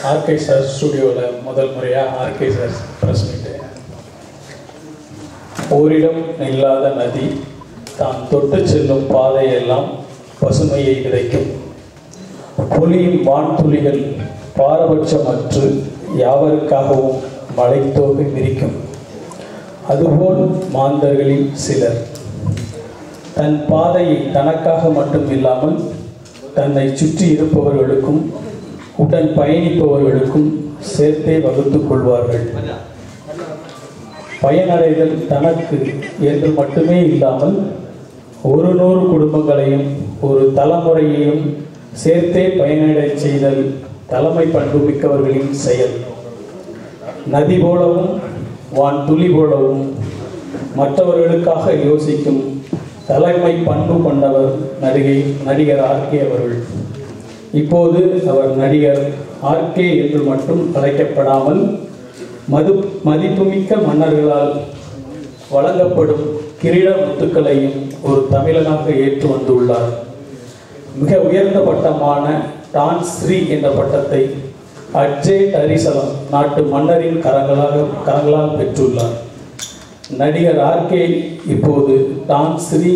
RK sir ஸ்டுடியோவில் முதல் முறையாக ஆர்கே சார் ப்ரெஸ் மீட்டு. ஓரிடம் இல்லாத நதி தான் தொட்டு செல்லும் பாதையெல்லாம் பசுமையை விதைக்கும். பொலியும் வான்துளிகள் பாரபட்சமற்று யாவருக்காகவும் மலைத்தோகை விரிக்கும். அதுபோல் மாந்தர்களில் சிலர் தன் பாதையை தனக்காக மட்டும் இல்லாமல் தன்னை சுற்றி இருப்பவர்களுக்கும் உடன் பயணிப்பவர்களுக்கும் சேர்த்தே வகுத்துக் கொள்வார்கள். பயனடைதல் தனக்கு என்று மட்டுமே இல்லாமல் 100 குடும்பங்களையும் ஒரு தலைமுறையையும் சேர்த்தே பயனடை செய்தல் தலைமை பண்பு மிக்கவர்களின் செயல். நதி போலவும் வான் துளி போலவும் மற்றவர்களுக்காக யோசிக்கும் தலைமை பண்பு கொண்டவர் நடிகர் ஆர்கே அவர்கள். இப்போது அவர் நடிகர் ஆர்கே என்று மட்டும் அழைக்கப்படாமல் மதிப்புமிக்க மன்னர்களால் வழங்கப்படும் கிரீட முத்துக்களையும் ஒரு தமிழனாக ஏற்று வந்துள்ளார். மிக உயர்ந்த பட்டமான டான் ஸ்ரீ என்ற பட்டத்தை அட்ஜே டரிசலம் நாட்டு மன்னரின் கரங்களால் பெற்றுள்ளார். நடிகர் ஆர்கே இப்போது Tan Sri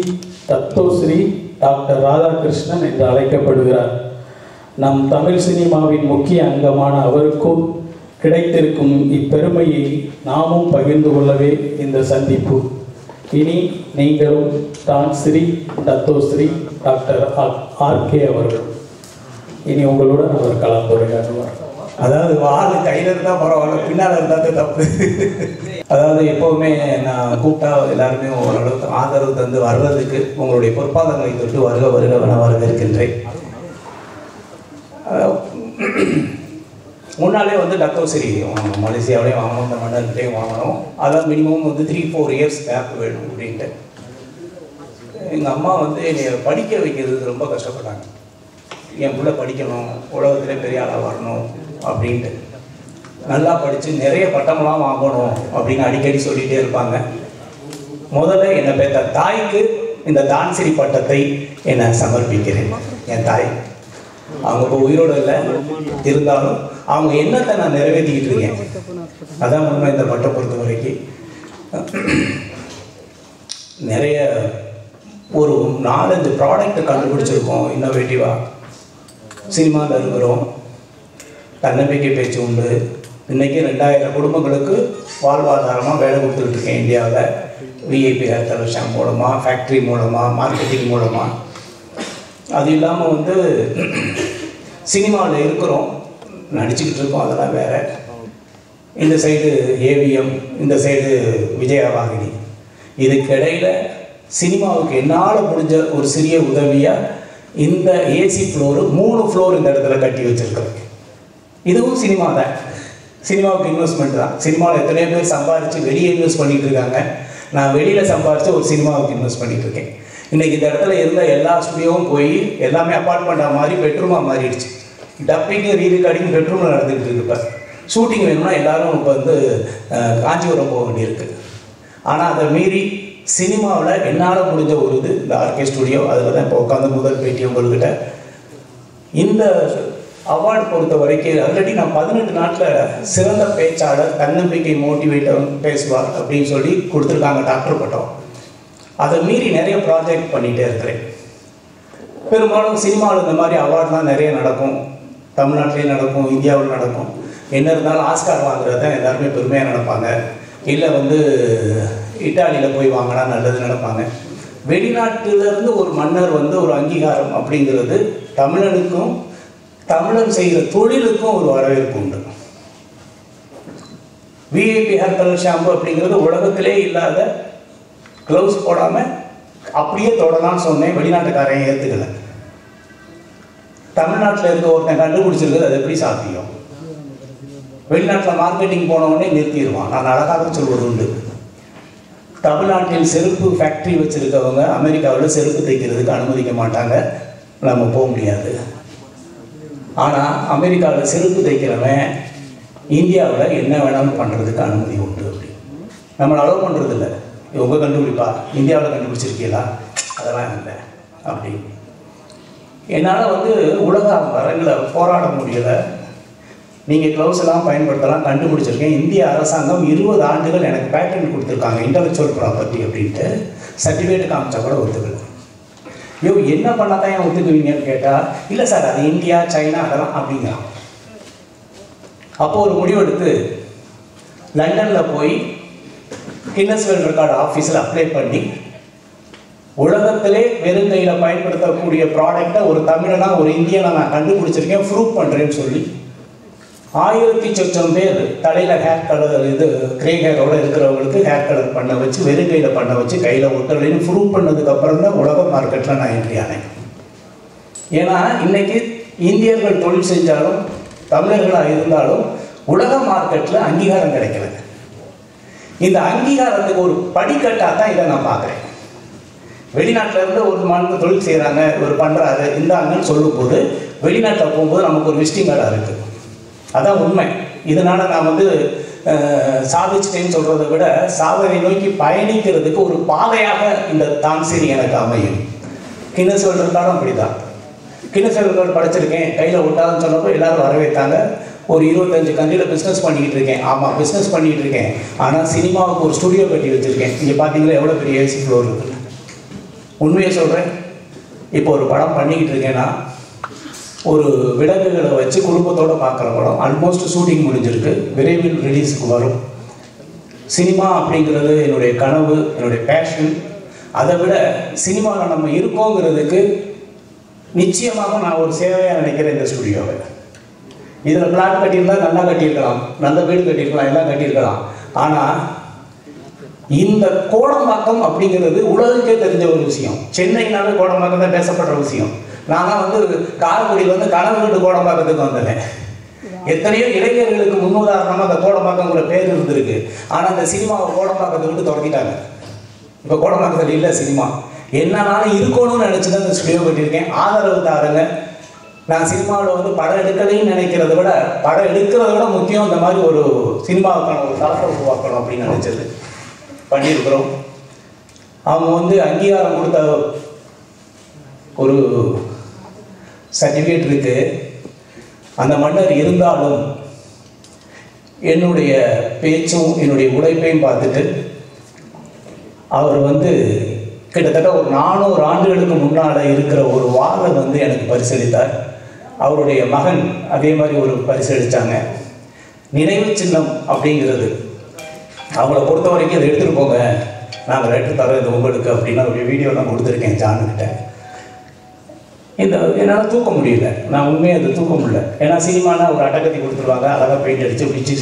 Dato Sri doctor Radhakrishnan என்று அழைக்கப்படுகிறார். நம் தமிழ் சினிமாவின் முக்கிய அங்கமான அவருக்கும் கிடைத்திருக்கும் இப்பெருமையை நாமும் பகிர்ந்து கொள்ளவே இந்த சந்திப்பு. இனி நீங்களும் Tan Sri Dato Sri doctor RK அவர்கள் இனி உங்களுடன் அவர் கலந்துரையாடுவார். அதாவது வாழ் கையில் இருந்தால் பரவாயில்ல, பின்னால் இருந்தால் தப்பு. அதாவது எப்போவுமே நான் கூப்பிட்டா எல்லாருமே ஓரளவுக்கு ஆதரவு தந்து வர்றதுக்கு உங்களுடைய பொற்பாதங்களை தொட்டு வருக வருக என வரவேற்கின்றேன். முன்னாலே டத்தோஸ்ரீ வாங்கணும், மலேசியாவிலேயும் வாங்கணும், இந்த மன்னர்கிட்டையும் வாங்கணும். அதான் மினிமம் 3-4 இயர்ஸ் கேப் வேணும் அப்படின்ட்டு. எங்கள் அம்மா என்னை படிக்க வைக்கிறது ரொம்ப கஷ்டப்பட்டாங்க. என் பிள்ளை படிக்கணும், உலகத்திலே பெரிய ஆளாக வரணும் அப்படின்ட்டு. நல்லா படித்து நிறைய பட்டமெல்லாம் வாங்கணும் அப்படின்னு அடிக்கடி சொல்லிகிட்டே இருப்பாங்க. முதல்ல என்னை பெற்ற தாய்க்கு இந்த தான்சிரி பட்டத்தை என்னை சமர்ப்பிக்கிறேன். என் தாய் அவங்க இப்போ உயிரோடு இல்லை, இருந்தாலும் அவங்க எண்ணத்தை நான் நிறைவேற்றிக்கிட்டு இருக்கேன். அதான் உண்மை. இந்த பட்டம் பொறுத்த வரைக்கும் நிறைய ஒரு 4-5 ப்ராடக்ட் கண்டுபிடிச்சிருக்கோம் இன்னோவேட்டிவாக. சினிமாவில் இருக்கிறோம், தன்னம்பிக்கை பேச்சு உண்டு. இன்றைக்கி 2000 குடும்பங்களுக்கு வாழ்வாதாரமாக வேலை கொடுத்துக்கிட்டு இருக்கேன் இந்தியாவில். விஐபி ஹேர் கலெக்ஷன் மூலமாக, ஃபேக்ட்ரி மூலமாக, மார்க்கெட்டிங் மூலமாக. அது இல்லாமல் சினிமாவில் இருக்கிறோம், நடிச்சுக்கிட்டு இருக்கோம், அதெல்லாம் வேறு. இந்த சைடு ஏவிஎம், இந்த சைடு விஜயவாகினி. இதுக்கு இடையில் சினிமாவுக்கு என்னால் முடிஞ்ச ஒரு சிறிய உதவியாக இந்த ஏசி ஃப்ளோரு 3 ஃப்ளோர் இந்த இடத்துல கட்டி வச்சுருக்கேன். இதுவும் சினிமா தான், சினிமாவுக்கு இன்வெஸ்ட்மெண்ட் தான். சினிமாவில் எத்தனையோ பேர் சம்பாரித்து வெளியே இன்வெஸ்ட் பண்ணிகிட்டு இருக்காங்க. நான் வெளியில் சம்பாரித்து ஒரு சினிமாவுக்கு இன்வெஸ்ட் பண்ணிகிட்டு இருக்கேன். இன்றைக்கி இந்த இடத்துல இருந்த எல்லா ஸ்டுடியோவும் போய் எல்லாமே அப்பார்ட்மெண்ட்டாக மாறி பெட்ரூமாக மாறிடுச்சு. டப்பிங்கு ரீரிகார்டிங் பெட்ரூமில் நடந்துகிட்டு இருக்கு. இப்போ ஷூட்டிங் வேணும்னா எல்லோரும் இப்போ காஞ்சிபுரம் போக வேண்டியிருக்கு. ஆனால் அதை மீறி சினிமாவில் என்னால் முடிஞ்ச ஒரு இது இந்த ஆர்கே ஸ்டுடியோ. அதில் தான் இப்போ உட்காந்து முதல் பேட்டி உங்கள்கிட்ட. இந்த அவார்டு பொறுத்த வரைக்கும் ஆல்ரெடி நான் 18 நாட்டில் சிறந்த பேச்சாளர், தன்னம்பிக்கை மோட்டிவேட்டர் பேசுவார் அப்படின்னு சொல்லி கொடுத்துருக்காங்க டாக்டர் பட்டம். அதை மீறி நிறைய ப்ராஜெக்ட் பண்ணிகிட்டே இருக்கிறேன். பெரும்பாலும் சினிமாவில் இந்த மாதிரி அவார்ட்லாம் நிறைய நடக்கும், தமிழ்நாட்டிலேயும் நடக்கும், இந்தியாவில் நடக்கும். என்ன இருந்தாலும் ஆஸ்கார் வாங்குறது தான் எல்லாருமே பெருமையாக நினைப்பாங்க. இல்லை இட்டாலியில் போய் வாங்கினா நல்லது நினைப்பாங்க. வெளிநாட்டிலேருந்து ஒரு மன்னர் ஒரு அங்கீகாரம் அப்படிங்கிறது தமிழனுக்கும் தமிழன் செய்கிற தொழிலுக்கும் ஒரு வரவேற்பு உண்டு. விஐபி ஹேர் கலர் ஷாம்பு அப்படிங்கிறது உலகத்திலே இல்லாத, க்ளவுஸ் போடாமல் அப்படியே தொடலான்னு சொன்னேன். வெளிநாட்டுக்காரன் ஏற்றுக்கலை. தமிழ்நாட்டில் இருக்க ஒருத்தன் கண்டுபிடிச்சிருக்கிறது அது எப்படி சாத்தியம்? வெளிநாட்டில் மார்க்கெட்டிங் போனவொடனே நிறுத்திடுவான். நான் அழகாக சொல்வது உண்டு. தமிழ்நாட்டில் செருப்பு ஃபேக்ட்ரி வச்சுருக்கவங்க அமெரிக்காவில் செருப்பு தைக்கிறதுக்கு அனுமதிக்க மாட்டாங்க, நம்ம போக முடியாது. ஆனால் அமெரிக்காவில் செருப்பு தைக்கிறவன் இந்தியாவில் என்ன வேணாலும் பண்ணுறதுக்கு அனுமதி உண்டு. அப்படி நம்மளை அலோவ் பண்ணுறதில்ல. உங்கள் கண்டுபிடிப்பா, இந்தியாவில் கண்டுபிடிச்சிருக்கீங்களா? அதெல்லாம் இல்லை அப்படி. என்னால் உலக அரங்கில் போராட முடியலை. நீங்கள் க்ளவுஸ் எல்லாம் பயன்படுத்தலாம் கண்டுபிடிச்சிருக்கேன். இந்திய அரசாங்கம் 20 ஆண்டுகள் எனக்கு பேட்டர்ன் கொடுத்துருக்காங்க இன்டெலெக்சுவல் ப்ராப்பர்ட்டி அப்படின்ட்டு. சர்டிஃபிகேட் காமிச்சா கூட ஒத்துக்கல. என்ன பண்ணால் தான் ஏன் ஒத்துக்குவீங்கன்னு கேட்டால், இல்லை சார் அது இந்தியா சைனா அதெல்லாம் அப்படிங்கிறான். அப்போது ஒரு முடிவெடுத்து லண்டனில் போய் கின்னஸ் வேர்ல்ட் ரெக்கார்டு ஆஃபீஸில் அப்ளை பண்ணி, உலகத்திலே வெறுங்கையில் பயன்படுத்தக்கூடிய ப்ராடக்டை ஒரு தமிழனா ஒரு இந்தியனை நான் கண்டுபிடிச்சிருக்கேன், ப்ரூவ் பண்ணுறேன்னு சொல்லி 1000 பேர் தலையில் ஹேர் கலர் கிரே ஹேரோடு இருக்கிறவங்களுக்கு ஹேர் கலர் பண்ண வச்சு, வெறுங்கையில் பண்ண வச்சு, கையில் ஒட்டலைன்னு ப்ரூவ் பண்ணதுக்கப்புறம் தான் உலக மார்க்கெட்டில் நான் என்ட்ரி ஆனேன். ஏன்னா இன்றைக்கி இந்தியர்கள் தொழில் செஞ்சாலும் தமிழர்களாக இருந்தாலும் உலக மார்க்கெட்டில் அங்கீகாரம் கிடைக்கல. இந்த அங்கீகாரத்துக்கு ஒரு படிக்கட்டாக தான் இதை நான் பார்க்குறேன். வெளிநாட்டில் இருந்து ஒரு மாநில தொழில் செய்கிறாங்க, ஒரு பண்ணுறாரு இந்தாங்கன்னு சொல்லும்போது, வெளிநாட்டில் போகும்போது நமக்கு ஒரு விசிட்டிங் கார்டாக இருக்குது. அதான் உண்மை. இதனால் நான் சாதிச்சிட்டேன்னு சொல்கிறத விட சாதனை நோக்கி பயணிக்கிறதுக்கு ஒரு பாதையாக இந்த தான்சேரி எனக்கு அமையும். கின்னஸ் வேர்ல்ட் ரெக்கார்டும் அப்படி தான். கின்னஸ் வேர்ல்ட் ரெக்கார்டு படிச்சிருக்கேன், கையில் விட்டாதுன்னு சொன்னப்போ எல்லோரும் வரவேற்றாங்க. ஒரு 25 கண்ட்ரியில் பிஸ்னஸ் பண்ணிக்கிட்டு இருக்கேன். ஆமாம், பிஸ்னஸ் பண்ணிக்கிட்டு இருக்கேன். ஆனால் சினிமாவுக்கு ஒரு ஸ்டுடியோ கட்டி வச்சுருக்கேன். இங்கே பார்த்தீங்களா எவ்வளோ பெரிய ஏசி ஃப்ளோர் இருக்குது. உண்மையை சொல்கிறேன், இப்போ ஒரு படம் பண்ணிக்கிட்டு இருக்கேன்னா ஒரு விலங்குகளை வச்சு குடும்பத்தோடு பார்க்குற படம். ஆல்மோஸ்ட் ஷூட்டிங் முடிஞ்சிருக்கு, விரைவில் ரிலீஸுக்கு வரும். சினிமா அப்படிங்கிறது என்னுடைய கனவு, என்னுடைய பேஷன். அதை விட சினிமாவில் நம்ம இருக்கோங்கிறதுக்கு நிச்சயமாக நான் ஒரு சேவையாக நினைக்கிறேன் இந்த ஸ்டுடியோவை. இதில் பிளாட் கட்டியிருந்தால் நல்லா கட்டியிருக்கலாம், நல்ல வீடு கட்டியிருக்கலாம், எல்லாம் கட்டியிருக்கலாம். ஆனால் இந்த கோடம்பாக்கம் அப்படிங்கிறது உலகுக்கே தெரிஞ்ச ஒரு விஷயம். சென்னைனாலே கோடம்பாக்கம் தான் பேசப்படுற விஷயம். நான் காரைக்குடியில் கனவு வீட்டு கோடம்பாக்கத்துக்கு வந்தேன். எத்தனையோ இளைஞர்களுக்கு முன்னுதாரணமாக அந்த கோடம்பாக்கங்கிற பேர் இருந்திருக்கு. ஆனால் அந்த சினிமாவை கோடம்பாக்கத்தை விட்டு துரத்திட்டாங்க. இப்போ கோடம்பாக்கத்தில் இல்லை சினிமா. என்னன்னாலும் இருக்கணும்னு நினச்சி தான் இந்த ஸ்டுடியோ கட்டியிருக்கேன். ஆதரவு தாருங்க. நான் சினிமாவில் படம் எடுக்கலைன்னு நினைக்கிறத விட படம் எடுக்கிறத விட முக்கியம் இந்த மாதிரி ஒரு சினிமாவுக்கான ஒரு தளத்தை உருவாக்கணும் அப்படின்னு நினச்சது. பண்ணியிருக்கிறோம். அவங்க அங்கீகாரம் கொடுத்த ஒரு சர்டிஃபிகேட் இருக்குது. அந்த மன்னர் இருந்தாலும் என்னுடைய பேச்சும் என்னுடைய உழைப்பையும் பார்த்துட்டு அவர் கிட்டத்தட்ட ஒரு 400 ஆண்டுகளுக்கு முன்னால் இருக்கிற ஒரு வாளை எனக்கு பரிசளித்தார். அவருடைய மகன் அதே மாதிரி ஒரு பரிசளித்தாங்க. நினைவு சின்னம் அப்படிங்கிறது அவங்கள பொறுத்த வரைக்கும் அதை எடுத்துகிட்டு போங்க, நாங்கள் லெட்டர் தரோம் இது உங்களுக்கு அப்படின்னு ஒரு வீடியோ நான் கொடுத்துருக்கேன் ஜானுக்கிட்ட. என்னால் தூக்க முடியல, நான் உண்மையை அது தூக்க முடியல. ஏன்னா சினிமானா ஒரு அட்டகத்தி கொடுத்துருவாங்க, அழகாக பெயிண்ட் அடித்து பிடிச்சி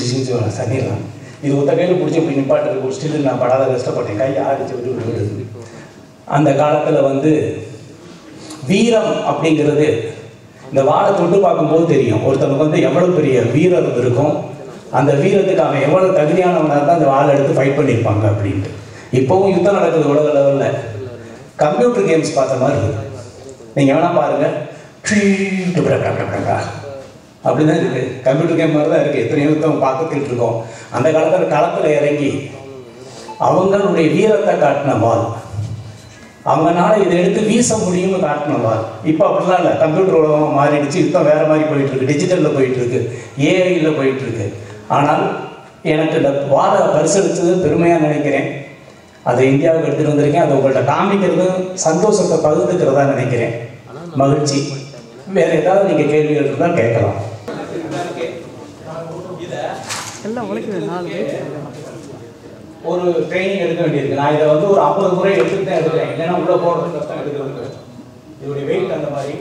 சனிடலாம். இது ஒத்த கையில் பிடிச்சி இப்படி நிப்பாட்டு பிடிச்சிட்டு நான் படாத கஷ்டப்பட்டேன், கையை ஆடிச்சு விட்டு. அந்த காலத்தில் வீரம் அப்படிங்கிறது இந்த வாழை தொட்டு பார்க்கும்போது தெரியும் ஒருத்தவங்க எவ்வளோ பெரிய வீரம் இருக்கும், அந்த வீரத்துக்கு அவன் எவ்வளோ தகுதியானவனாக தான் அந்த வாழை எடுத்து ஃபைட் பண்ணியிருப்பாங்க அப்படின்ட்டு. இப்போவும் யுத்தம் நடக்குது உலக லெவலில். கம்ப்யூட்டர் கேம்ஸ் பார்த்த மாதிரி இருக்குது. நீங்கள் வேணால் பாருங்கள், அப்படி தான் இருக்குது. கம்ப்யூட்டர் கேம் மாதிரி தான் இருக்குது. எத்தனையோ யுத்தம் பார்த்துக்கிட்டு இருக்கோம். அந்த காலத்தில் களத்தில் இறங்கி அவங்களுடைய வீரத்தை காட்டின வாள், அவங்களால இதை எடுத்து வீச முடியும்னு காட்டின வாள். இப்போ அப்படிலாம் இல்லை, கம்ப்யூட்டர் உலகம் மாறிடுச்சு, யுத்தம் வேறு மாதிரி போயிட்டுருக்கு, டிஜிட்டலில் போயிட்டுருக்கு, ஏஐயில் போயிட்டுருக்கு. ஆனால் எனக்கு இந்த வாழை பரிசளித்தது பெருமையாக நினைக்கிறேன். அதை இந்தியாவுக்கு எடுத்துகிட்டு வந்திருக்கேன். அதை உங்கள்கிட்ட காமிக்கிறது சந்தோஷத்தை பகிர்ந்துக்கிறதா நினைக்கிறேன். மகிழ்ச்சி. வேறு ஏதாவது நீங்கள் கேள்விகள் இருந்தால் கேட்கலாம். ஒரு ட்ரைனிங் எடுக்க வேண்டியிருக்கு. நான் இதை ஒரு 50 முறை எடுத்துகிட்டு தான் எடுக்கிறேன். இல்லைன்னா உள்ளே போடுறது கஷ்டம் எடுக்கிறதுக்கு. இதோடைய வெயிட் அந்த மாதிரி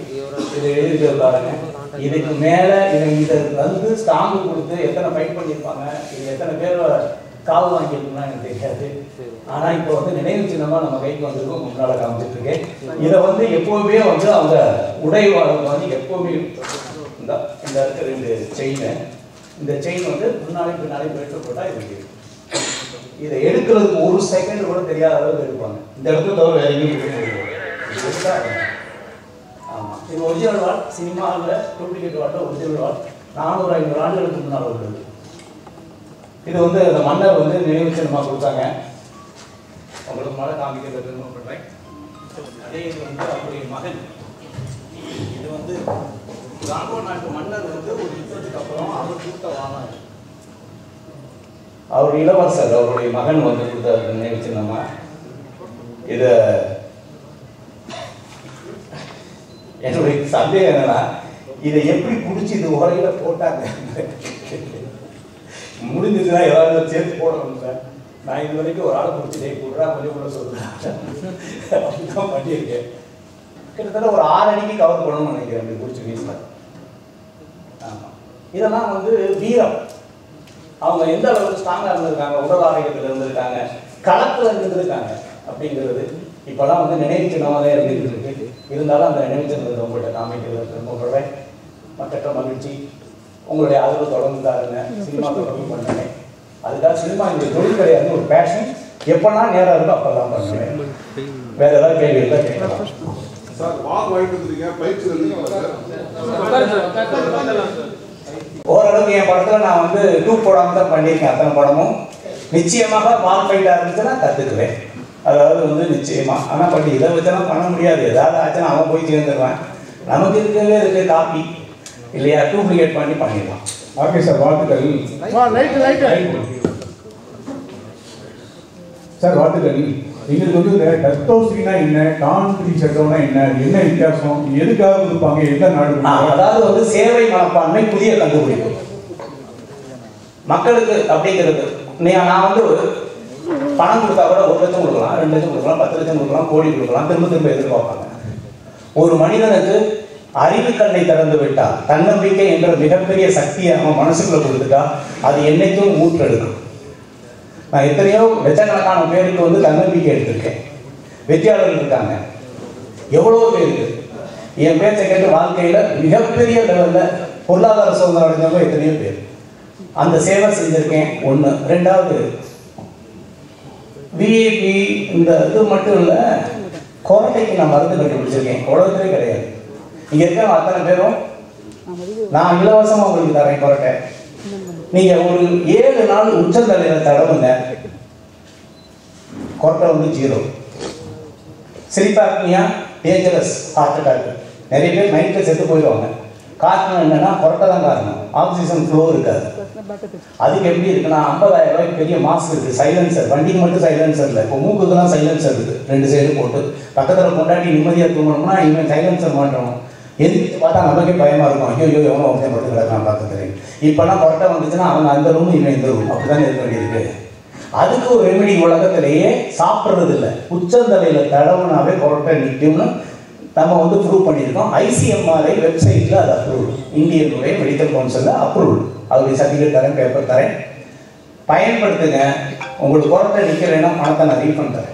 இதை எழுதிட்டு பாருங்க. இதுக்கு மேலே இதை ஸ்டாம்பு கொடுத்து எத்தனை ஃபைட் பண்ணியிருப்பாங்க, இது எத்தனை பேர் காவு வாங்கியிருக்குன்னா எனக்கு தெரியாது. ஆனால் இப்போ நினைவு சின்னமாக நம்ம கைக்கு வந்திருக்கோம், முன்னால் காமிச்சிட்டு இருக்கேன். இதை எப்போவுமே அவங்க உடைவாளர் எப்போவுமே இந்த இருக்க 2 செயினை, இந்த செயின் முன்னாலே பின்னாலே போயிட்டு போட்டால் இது இதை எடுக்கிறதுக்கு 1 செகண்ட் கூட தெரியாத அளவுக்கு எடுப்பாங்க. இந்த இடத்துல தவிர வேற எங்கேயும். ஆமாம், இது ஒரிஜினல் வால். சினிமாவில் டூப்ளிகேட் வாட்டில் ஒரிஜினல் வால் 400-500 ஆண்டுகளுக்கு முன்னால் உள்ளது. இது அந்த மன்னர் நினைவு சின்னமாக கொடுத்தாங்க. உங்களுக்கு மேலே காமிக்கிறது விரும்பப்படுறேன். அதே இது அவருடைய மகன். இது வந்து காங்கோ நாட்டு மன்னர் வந்து ஒரு யுத்தத்துக்கு அப்புறம் அவர் கொடுத்த வாங்க அவர் இளவரசர் அவருடைய மகன் வந்து கொடுத்த நினைவு சின்னமா இதை என்னுடைய சந்தேகம் என்னன்னா இதை எப்படி பிடிச்சி இது உரையில போட்டாங்க முடிஞ்சதுன்னா ஏதாவது சேர்த்து போடணும் சார். நான் இது வரைக்கும் ஒரு ஆளை பிடிச்சி கொடுறா கொஞ்சம் கூட சொல்றேன் அப்படிதான் பண்ணியிருக்கேன். கிட்டத்தட்ட ஒரு 6 அடிக்கு கவர் பண்ணணும்னு நினைக்கிறேன் அப்படி பிடிச்சி வீசில். ஆமாம், இதெல்லாம் வந்து வீரம். அவங்க எந்த அளவுக்கு ஸ்ட்ராங்காக இருந்திருக்காங்க, உடல் ஆரோக்கியத்தில் இருந்திருக்காங்க, களத்தில் இருந்திருக்காங்க அப்படிங்கிறது இப்போலாம் வந்து நினைவு சின்னமாக தான் இருந்துகிட்டு இருக்கு. இருந்தாலும் அந்த நினைவு சின்னத்தை உங்கள்கிட்ட காமிக்கிறது ரொம்பப்படுறேன். மற்ற மகிழ்ச்சி. உங்களுடைய ஆதரவு தொடர்ந்து தாருங்க. சினிமா தொடர்ந்து பண்ணுங்க. அதுக்காக சினிமா இந்த தொழில் கிடையாது, ஒரு பேஷன். எப்பெல்லாம் நேரம் இருக்கோ அப்பெல்லாம் பண்ணுவேன். வேற ஏதாவது கேள்வி இருந்தா கேட்கலாம் சார். வாங்க வாங்கிட்டு வந்துருக்கீங்க, பயிற்சி ஓரளவுக்கு என் படத்துல நான் வந்து டூப் போடாமல் தான் பண்ணியிருக்கேன். அத்தனை படமும் நிச்சயமாக வால் ஃபைட்டாக இருந்துச்சுன்னா கற்றுக்குவேன். அதாவது வந்து நிச்சயமா. ஆனால் பட் இதை வச்செல்லாம் பண்ண முடியாது. ஏதாவது ஆச்சுன்னா அவன் போய் சேர்ந்துருவேன். நமக்கு இருக்கவே இருக்கு காப்பி இல்லையா, டூப்ளிகேட் பண்ணி பண்ணிடலாம். ஓகே சார், வாழ்த்துக்கள் சார். வாழ்த்துக்கள். எங்களுக்கு வந்து இந்த டஸ்டோஸ்டினா என்ன, டான்ஸ்ரி சட்டம்னா என்ன வித்தியாசம், எதுக்காக கொடுப்பாங்க, எந்த நாடு? அதாவது வந்து சேவை மனப்பான்மை புதிய கண்டுபிடிப்பு மக்களுக்கு அப்படிங்கிறது. நான் வந்து பணம் கொடுத்தா கூட 1 லட்சம் கொடுக்கலாம், 2 லட்சம் கொடுக்கலாம், 10 லட்சம் கொடுக்கலாம், கோடி கொடுக்கலாம், திரும்ப எதிர்பார்ப்பாங்க. ஒரு மனிதனுக்கு அறிவு கண்ணை திறந்து விட்டா, தன்னம்பிக்கை என்ற மிகப்பெரிய சக்தியை அவன் மனசுக்குள்ள கொடுத்துட்டா அது என்னைக்கும் ஊற்றெடுக்கும். நான் எத்தனையோ லட்சக்கணக்கான பேருக்கு வந்து தன்னம்பிக்கை எடுத்திருக்கேன். வெற்றியாளர்கள் இருக்காங்க எவ்வளவோ பேருக்கு. என் பேச்சை கேட்டு வாழ்க்கையில மிகப்பெரிய லெவலில் பொருளாதார சுதந்திரம் அடைஞ்சவங்க எத்தனையோ பேர். அந்த சேவை செஞ்சிருக்கேன். 1. 2வது விஐபி இந்த இது மட்டும் இல்லை, கொரோனைக்கு நான் மருந்து கண்டுபிடிச்சிருக்கேன். உலகத்திலே கிடையாது. இங்க இருக்க அத்தனை பேரும் நான் இலவசமா உங்களுக்கு தரேன் கொரோட்டை. நீங்க ஒரு 7 நாள் உச்சந்தலையில தடவுங்க, கொரோட்டை வந்து 0. சிரிப்பாக்னியா டேஞ்சரஸ், ஹார்ட் அட்டாக். நிறைய பேர் நைட்டில் செத்து போயிடுவாங்க. காரணம் என்னன்னா கொரோட்டை தான் காரணம். ஆக்சிஜன் ஃப்ளோ இருக்காது. அதுக்கு எப்படி இருக்குன்னா 50,000 ரூபாய்க்கு பெரிய மாஸ்க் இருக்கு, சைலன்சர். வண்டிக்கு மட்டும் சைலன்சர் இல்லை, இப்போ மூக்குக்கு தான் சைலன்சர் இருக்கு. 2 சைடு போட்டு பக்கத்தில் கொண்டாடி நிம்மதியாக தூங்கணும்னா இவன் சைலன்சர் மாட்டணும். எதிர்த்து பார்த்தா நமக்கே பயமா இருக்கும். ஐயோ எவ்வளோ ஒருத்தன் மட்டும் கிடக்கான் பார்த்துக்கிறேன். இப்போலாம் கொரோட்டை வந்துச்சுன்னா அவங்க அந்த ரூம் இவன் இந்த ரூம் அப்படிதான் இருக்க வேண்டியிருக்கு. அதுக்கு ஒரு ரெமெடி உலகத்திலேயே சாப்பிட்றது இல்லை. உச்சந்தலையில தடவுனாவே கொரோட்டை நிற்கும்னு நம்ம வந்து ப்ரூவ் பண்ணியிருக்கோம். ICMR வெப்சைட்டில் அது அப்ரூவ், இந்தியனுடைய மெடிக்கல் கவுன்சிலில் அப்ரூவ். அவருடைய சர்டிஃபிகேட் தரேன், பேப்பர் தரேன், பயன்படுத்துங்க. உங்களுக்கு கொரோட்டை நிற்கலைன்னா பணத்தை நான் ரீஃபண்ட் தரேன்.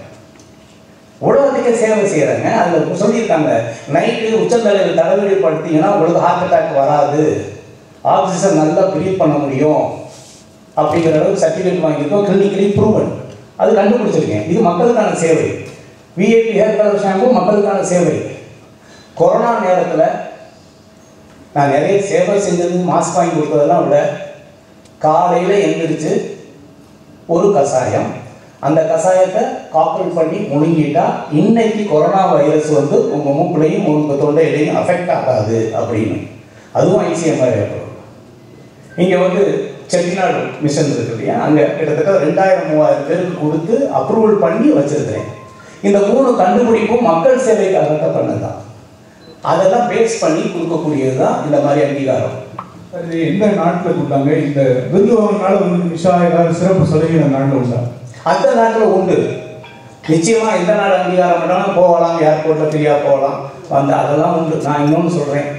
உலகத்துக்கு சேவை செய்கிறாங்க. அதில் சொல்லியிருக்காங்க, நைட்டு உச்சந்தலையில் தடவிப்படுத்திங்கன்னா உங்களுக்கு ஹார்ட் அட்டாக் வராது, ஆக்சிஜன் நல்லா ப்ரீத் பண்ண முடியும் அப்படிங்கிற அளவுக்கு சர்டிஃபிகேட் வாங்கியிருக்கோம். Clinically proven. அது கண்டுபிடிச்சிருக்கேன். இது மக்களுக்கான சேவை. விஐபி ஹேர் கலர் ஷாம்பு மக்களுக்கான சேவை. கொரோனா நேரத்தில் நான் நிறைய சேவை செஞ்சது, மாஸ்க் வாங்கி கொடுத்ததெல்லாம் விட காலையில் எழுந்திரிச்சு ஒரு கஷாயம், அந்த கஷாயத்தை காப்பல் பண்ணி முழுங்கிட்டா இன்னைக்கு கொரோனா வைரஸ் வந்து உங்கள் மூக்குலையும் உங்கள் தொண்டையிலையும் அஃபெக்ட் ஆகாது அப்படின்னு. அதுவும் ICMR ஏற்படும். இங்கே வந்து செட்டிநாடு மிஷன் இருக்கு இல்லையா, அங்கே கிட்டத்தட்ட 2000-3000 பேருக்கு கொடுத்து அப்ரூவல் பண்ணி வச்சிருக்கிறேன். இந்த 3 கண்டுபிடிப்பும் மக்கள் சேவைக்காக பண்ணதான். அதெல்லாம் பேஸ் பண்ணி கொடுக்கக்கூடியது தான் இந்த மாதிரி அங்கீகாரம். இது எந்த நாட்டில் கொடுத்தாங்க? இந்த விருது வாங்கினால வந்து விஷா ஏதாவது சிறப்பு சலுகை இந்த நாட்டில் உண்டா? அந்த நாட்டில் உண்டு. நிச்சயமா எந்த நாடு அங்கீகாரம் பண்ணாலும் போகலாம், ஏர்போர்ட்டில் ஃப்ரீயாக போகலாம் வந்து அதெல்லாம் உண்டு. நான் இன்னொன்று சொல்கிறேன்,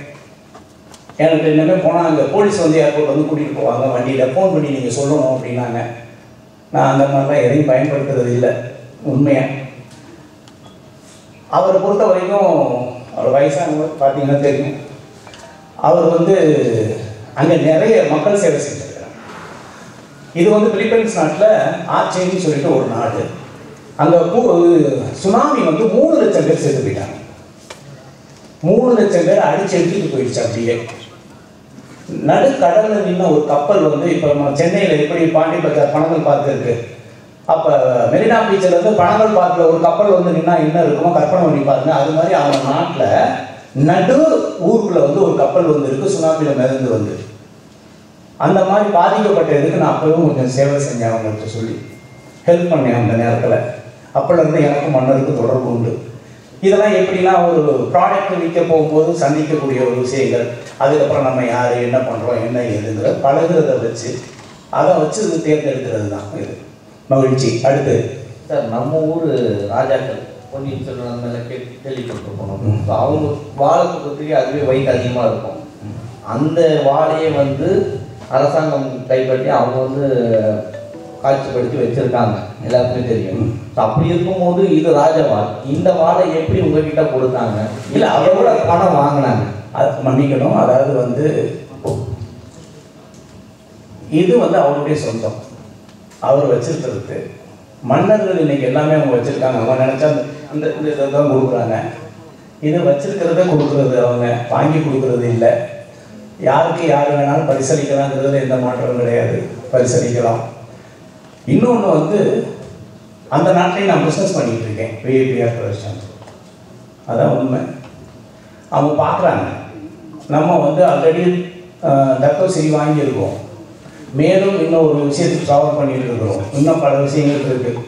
எனக்கு என்னமே போனால் அங்கே போலீஸ் வந்து ஏர்போர்ட் வந்து கூட்டிகிட்டு போவாங்க வண்டியில், ஃபோன் பண்ணி நீங்கள் சொல்லணும் அப்படின்னாங்க. நான் அந்த மாதிரிலாம் எதையும் பயன்படுத்துறது இல்லை. உண்மையாக அவரை பொறுத்த வரைக்கும் அவர் வயசானவர் பார்த்தீங்கன்னா தெரியும். அவர் வந்து அங்கே நிறைய மக்கள் சேவை செஞ்சிருக்கிறார். இது வந்து பிலிப்பைன்ஸ் நாட்டில் ஆச்சேன்னு சொல்லிட்டு ஒரு நாடு. அங்கே சுனாமி வந்து 3 லட்சம் பேர் செத்து போயிட்டாங்க. 3 லட்சம் பேர் அடிச்சு எடுத்துட்டு போயிடுச்சு. அப்படியே நடுக்கடலில் நின்ன ஒரு கப்பல் வந்து இப்போ நம்ம சென்னையில் எப்படி பாண்டி பஜார் பனகல் பார்க் இருக்கு, அப்போ மெரினா பீச்சில் இருந்து பனகல் பார்க்கில் ஒரு கப்பல் வந்து நின்னா என்ன இருக்குமோ கற்பனை பண்ணி பாருங்க. அது மாதிரி அவங்க நாட்டில் நடு ஊருக்குள்ள வந்து ஒரு கப்பல் வந்து இருக்கு, சுனாமியில் மிதந்து வந்து. அந்த மாதிரி பாதிக்கப்பட்டதுக்கு நான் அப்பவும் கொஞ்சம் சேவை செஞ்சேன், அவங்கள்ட்ட சொல்லி ஹெல்ப் பண்ணேன் அந்த நேரத்தில். அப்போலேருந்து எனக்கும் மன்னருக்கு தொடர்பு உண்டு. இதெல்லாம் எப்படின்னா ஒரு ப்ராடக்ட் விற்க போகும்போது சந்திக்கக்கூடிய ஒரு விஷயங்கள், அதுக்கப்புறம் நம்ம யார் என்ன பண்ணுறோம் என்ன ஏதுங்கிற பழகிறத வச்சு அதை வச்சு இது தேர்ந்தெடுக்கிறது தான் இது. மகிழ்ச்சி. அடுத்து சார், நம்ம ஊர் ராஜாக்கள் பொன்னியின் செல்வன் மேலே கேள்விப்பட்டிருப்போம். ஸோ அவங்க வாழை கொடுத்துக்கு அதுவே வெயிட் அதிகமாக இருக்கும். அந்த வாழையை வந்து அரசாங்கம் கைப்பற்றி அவங்க வந்து காட்சிப்படுத்தி வச்சிருக்காங்க, எல்லாருக்குமே தெரியும். ஸோ அப்படி இருக்கும்போது இது ராஜவாள், இந்த வாழை எப்படி உங்ககிட்ட கொடுத்தாங்க? இல்லை அவரோட பணம் வாங்கினாங்க? அது மன்னிக்கணும், அதாவது வந்து இது வந்து அவருடைய சொந்தம், அவர் வச்சிருக்கிறது. மன்னர்கள் இன்னைக்கு எல்லாமே அவங்க வச்சிருக்காங்க, அவங்க நினைச்சா இந்த இதை தான் கொடுக்குறாங்க. இதை வச்சிருக்கிறத கொடுக்குறது, அவங்க வாங்கி கொடுக்கறது இல்லை. யாருக்கு யார் வேணாலும் பரிசளிக்கலாங்கிறதுல எந்த மாற்றமும் கிடையாது, பரிசளிக்கலாம். இன்னொன்று வந்து அந்த நாட்டிலையும் நான் பிஸ்னஸ் பண்ணிகிட்டு இருக்கேன், விஐபிஆர் ப்ரொடக்ஷன்ஸ். அதான் உண்மை. அவங்க பார்க்குறாங்க நம்ம வந்து ஆல்ரெடி தர்கோசிரி வாங்கியிருக்கோம், மேலும் இன்னும் ஒரு விஷயத்துக்கு ட்ராவல் பண்ணிட்டு இருக்கிறோம், இன்னும் பல விஷயங்கள் இருக்குது.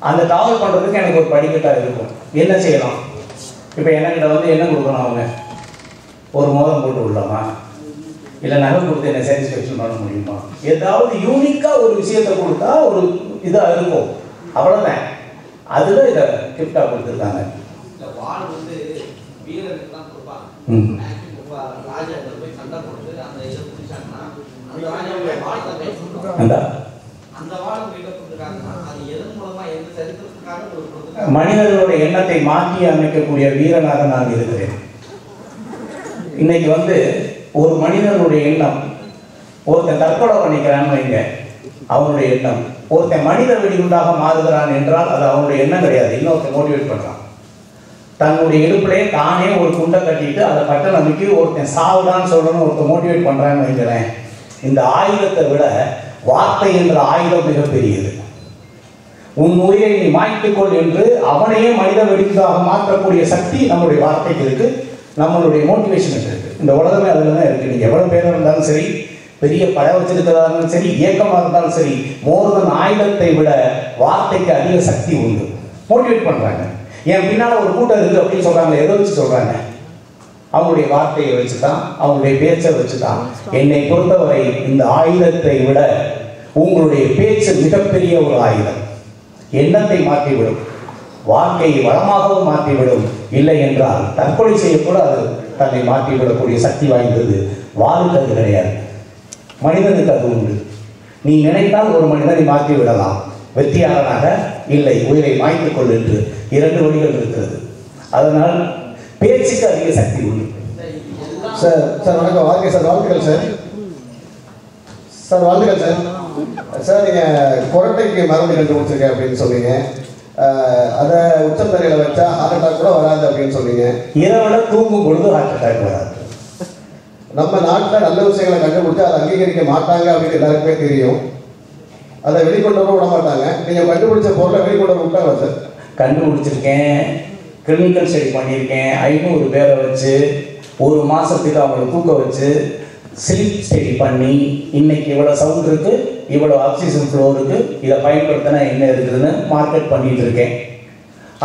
அந்த ட்ராவல் பண்ணுறதுக்கு எனக்கு ஒரு படிக்கட்டாக இருக்கும். என்ன செய்யலாம்? இப்போ என்கிட்ட வந்து என்ன கொடுக்கணும்? அவங்க ஒரு மோதிரம் போட்டு விடலாமா, இல்லை நகை கொடுத்து என்ன சாட்டிஸ்ஃபேக்ஷன் பண்ண முடியுமா? ஏதாவது யூனிக்காக ஒரு விஷயத்தை கொடுத்தா ஒரு இதாக இருக்கும், அவ்வளோதான். அதில் இதை கிஃப்டாக கொடுத்துருக்காங்க. மனிதர்களுடைய எண்ணத்தை மாற்றி அமைக்கக்கூடிய வீரனாக நான் இருக்கிறேன். இன்னைக்கு வந்து ஒரு மனிதனுடைய எண்ணம், ஒருத்தன் தற்கொலை பண்ணிக்கிறான்னு வைங்க, அவனுடைய எண்ணம். ஒருத்தன் மனித வெடிகுண்டாக மாறுகிறான் என்றால் அது அவனுடைய எண்ணம் கிடையாது, இன்னொருத்தன் மோட்டிவேட் பண்ணுறான். தன்னுடைய இடுப்பிலே தானே ஒரு குண்டை கட்டிட்டு அதை கட்ட நம்பிக்கை ஒருத்தன் சாவுடான்னு சொல்லணும்னு ஒருத்தன் மோட்டிவேட் பண்ணுறான்னு வைக்கிறேன். இந்த ஆயுதத்தை விட வார்த்தை என்ற ஆயுதம் மிகப்பெரியது. உன் உயிரை நீ மாய்த்துக்கொள் என்று அவனையே மனித வெடிகுண்டாக மாற்றக்கூடிய சக்தி நம்மளுடைய வார்த்தைக்கு இருக்கு, நம்மளுடைய மோட்டிவேஷன் இருக்கு. இந்த உலகமே அதில் தான் இருக்கு. நீங்கள் எவ்வளோ பேர் இருந்தாலும் சரி, பெரிய படம் வச்சிருக்கிறதா இருந்தாலும் சரி, இயக்கமாக இருந்தாலும் சரி, மோர்தன் ஆயுதத்தை விட வார்த்தைக்கு அதிக சக்தி உண்டு. மோட்டிவேட் பண்ணுறாங்க. என் பின்னால் ஒரு கூட்டம் இருக்குது அப்படின்னு சொல்கிறாங்க, எதை வச்சு சொல்கிறாங்க? அவங்களுடைய வார்த்தையை வச்சு தான், அவங்களுடைய பேச்சை வச்சு தான். என்னை பொறுத்தவரை இந்த ஆயுதத்தை விட உங்களுடைய பேச்சு மிகப்பெரிய ஒரு ஆயுதம். எண்ணத்தை மாற்றிவிடும், வாழ்க்கையை வளமாகவும் மாற்றிவிடும். இல்லை என்றால் தற்கொலை செய்யக்கூட அது தன்னை மாற்றிவிடக்கூடிய சக்தி வாய்ந்தது. வாளுக்கு அது கிடையாது, மனிதனுக்கு அது உண்டு. நீ நினைத்தால் ஒரு மனிதனை மாற்றி விடலாம், வெற்றியாளனாக இல்லை உயிரை மாய்த்துக் கொள் என்று 2 வழிகள் இருக்கிறது. அதனால் பேச்சுக்கு அதிக சக்தி உண்டு. சார் சார் வணக்கம். வாழ்க்கை சார், வாழ்த்துக்கள் சார். சார் வாழ்த்துக்கள் சார். சார் நீங்கள் கொரட்டைக்கு மருந்து கண்டுபிடிச்சிருக்கேன் அப்படின்னு சொன்னீங்க. அதை உச்சந்தரையில் வச்சா ஹார்ட் அட்டாக் கூட வராது அப்படின்னு சொன்னீங்க. இரவில் தூங்கும் பொழுது ஹார்ட் அட்டாக் வராது. நம்ம நாட்டில் நல்ல விஷயங்களை கண்டுபிடிச்சா அதை அங்கீகரிக்க மாட்டாங்க அப்படின்னு எல்லாருக்குமே தெரியும். அதை வெளிக்கொண்டு வர விட மாட்டாங்க. நீங்கள் கண்டுபிடிச்ச பொருளை வெளிக்கொண்டு வர விட்டாங்க சார். கண்டுபிடிச்சிருக்கேன், கிளினிக்கல் ஸ்டடி பண்ணியிருக்கேன். 500 பேரை வச்சு 1 மாதத்துக்கு அவங்களை தூக்க வச்சு ஸ்லீப் ஸ்டடி பண்ணி இன்னைக்கு இவ்வளோ சவுண்ட் இருக்குது, இவ்வளோ ஆக்சிஜன் ஃப்ளோ இருக்குது, இதை பயன்படுத்தினா என்ன இருக்குதுன்னு மார்க்கெட் பண்ணிகிட்டு இருக்கேன்.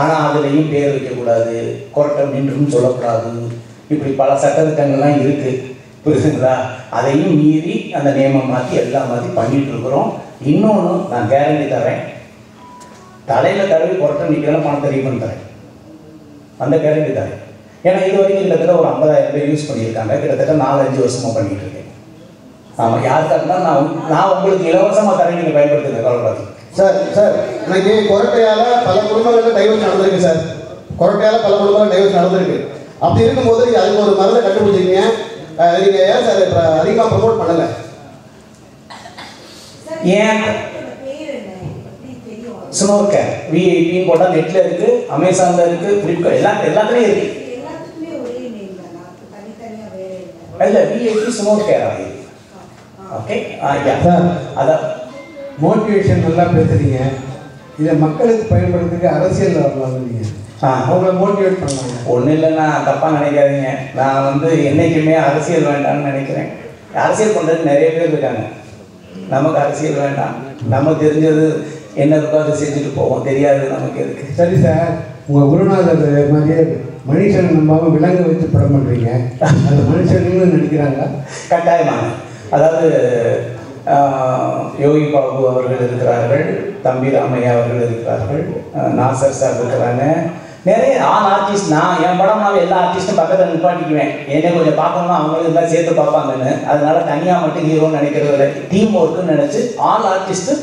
ஆனால் அதுலேயும் பேர் வைக்கக்கூடாது, கொரட்டை நின்றுன்னு சொல்லக்கூடாது, இப்படி பல சட்டத்திட்டங்கள்லாம் இருக்குது, புரியுதுங்களா? அதையும் மீறி அந்த நியமம் மாற்றி எல்லாம் மாற்றி பண்ணிகிட்டு இருக்கிறோம். இன்னொன்று நான் கேரண்டி தரேன், தலையில் தடவி கொரட்டை நிற்கிறேன் பணத்தை ரீஃபண்ட் தரேன், அந்த கேரண்டி தரேன். ஏன்னா இது வரைக்கும் கிட்டத்தட்ட ஒரு 50,000 பேர் யூஸ் பண்ணியிருக்காங்க, கிட்டத்தட்ட 4-5 வருஷமாக பண்ணிகிட்டு இருக்கேன். ஆமாம், யாருக்காக இருந்தால் நான் உங்களுக்கு இலவசமாக தரேன், நீங்கள் பயன்படுத்துங்க, கவலைப்படாது. சார் சார் இன்னைக்கு கொரட்டையால் பல குடும்பங்களில் டைவர்ஸ் நடந்திருக்கு சார். கொரட்டையால் பல குடும்பங்கள் டைவர்ஸ் நடந்திருக்கு. அப்படி இருக்கும்போது நீங்கள் அதுக்கு ஒரு மருந்தை கண்டுபிடிச்சிருக்கீங்க. நீங்கள் ஏன் சார் இப்போ அதிகமாக ப்ரமோட் பண்ணலை? ஏன் ஸ்னோர்கேர் விஐபின்னு போட்டால் நெட்டில் இருக்குது, அமேசானில் இருக்குது, ஃப்ளிப்கார்ட் எல்லாத்துலேயும் இருக்குது. இல்லை, விஐபி ஸ்னோர்கேர் ஆகிடுது. ஓகே, சார் அதான் மோட்டிவேஷன் நல்லா பேசுறீங்க. இதை மக்களுக்கு பயன்படுத்துறதுக்கு அரசியல் வரலாம் நீங்கள் அவங்கள மோட்டிவேட் பண்ணாங்க. ஒன்றும் இல்லைன்னா தப்பாக நினைக்காதீங்க. நான் வந்து என்றைக்குமே அரசியல் வேண்டாம்னு நினைக்கிறேன். அரசியல் பண்ணுறது நிறைய பேர் இருக்காங்க. நமக்கு அரசியல் வேண்டாம். நமக்கு தெரிஞ்சது என்ன இருக்கோ அதை செஞ்சுட்டு போவோம். தெரியாது நமக்கு இருக்கு. சரி சார், உங்கள் குருநாதர் மாதிரியே மனுஷன் நம்பாமல் விலங்கு வச்சு படம் பண்ணுறீங்க. அந்த மனுஷன்னு நடிக்கிறாங்க. கட்டாயமாக. அதாவது யோகி பாபு அவர்கள் இருக்கிறார்கள், தம்பி ராமையா அவர்கள் இருக்கிறார்கள், நாசர் சார் இருக்கிறாங்க, நிறைய ஆல் ஆர்டிஸ்ட். நான் என் படம்னாவே எல்லா ஆர்டிஸ்ட்டும் பக்கத்தில் நிப்பாட்டிக்குவேன். என்னை கொஞ்சம் பார்க்கணும்னா அவங்களும் இருந்தால் சேர்த்து பார்ப்பாங்கன்னு. அதனால தனியாக மட்டும் ஹீரோன்னு நினைக்கிறது இல்லை, டீம் ஒர்க்குன்னு நினச்சி ஆல் ஆர்டிஸ்ட்டு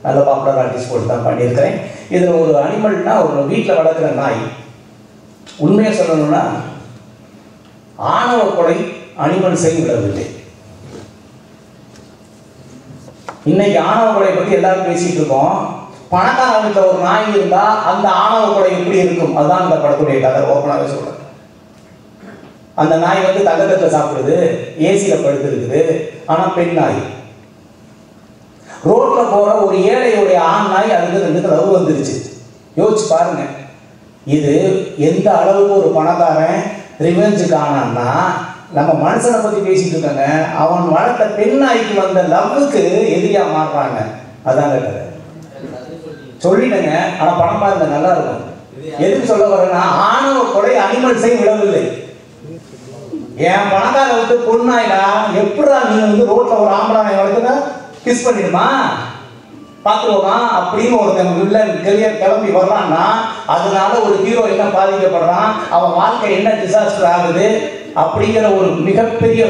நல்ல பாப்புலர் ஆர்டிஸ்ட் போட்டு தான் பண்ணியிருக்கிறேன். இதில் ஒரு அனிமல்னா ஒரு வீட்டில் வளர்க்குற நாய். உண்மையை சொல்லணும்னா ஆணவ கொலை அனிமல்ஸை விடவில்லை. இன்னைக்கு ஆணவ கொலை பற்றி எல்லாரும் பேசிட்டு இருக்கோம். பணக்கார வீட்டில் ஒரு நாய் இருந்தா அந்த ஆணவ கொலை எப்படி இருக்கும்? அதுதான் இந்த படத்துடைய கதை. ஓப்பனாகவே சொல்றேன். அந்த நாய் வந்து தங்கத்தில் சாப்பிடுது, ஏசியில் படுத்து இருக்குது, ஆனால் பெண் நாய். ரோட்ல போற ஒரு ஏழையுடைய ஆண் நாய் அதுக்கு ரெண்டுக்கு லவ் வந்துருச்சு. யோசிச்சு பாருங்க. இது எந்த அளவுக்கு ஒரு பணக்காரன் ரிவெஞ்சுக்கு ஆனான்னா, நம்ம மனுஷனை பத்தி பேசிட்டு இருக்காங்க, அவன் வளர்த்த பெண் நாய்க்கு வந்த லவ்வுக்கு எதிரியா மாறுறாங்க. அதான் கதை. சொல்லிட்டேங்க. ஆனா படம் பாருங்க, நல்லா இருக்கும். எதுக்கு சொல்ல வரேன்னா, ஆணவ கொலை அனிமல்ஸை விடவில்லை. என் பணக்கார விட்டு பொண்ணாயிடா, எப்படா நீ வந்து ரோட்ல ஒரு ஆம்பளை நாய் வளர்த்துனா கிஸ் பண்ணிடுமா, பார்த்துருவோமா அப்படின்னு ஒருத்தன் வில்லன் கிளம்பி வர்றான்னா, அதனால ஒரு ஹீரோ என்ன பாதிக்கப்படுறான், அவன் வாழ்க்கை என்ன டிசாஸ்டர் ஆகுது அப்படிங்கிற ஒரு மிகப்பெரிய.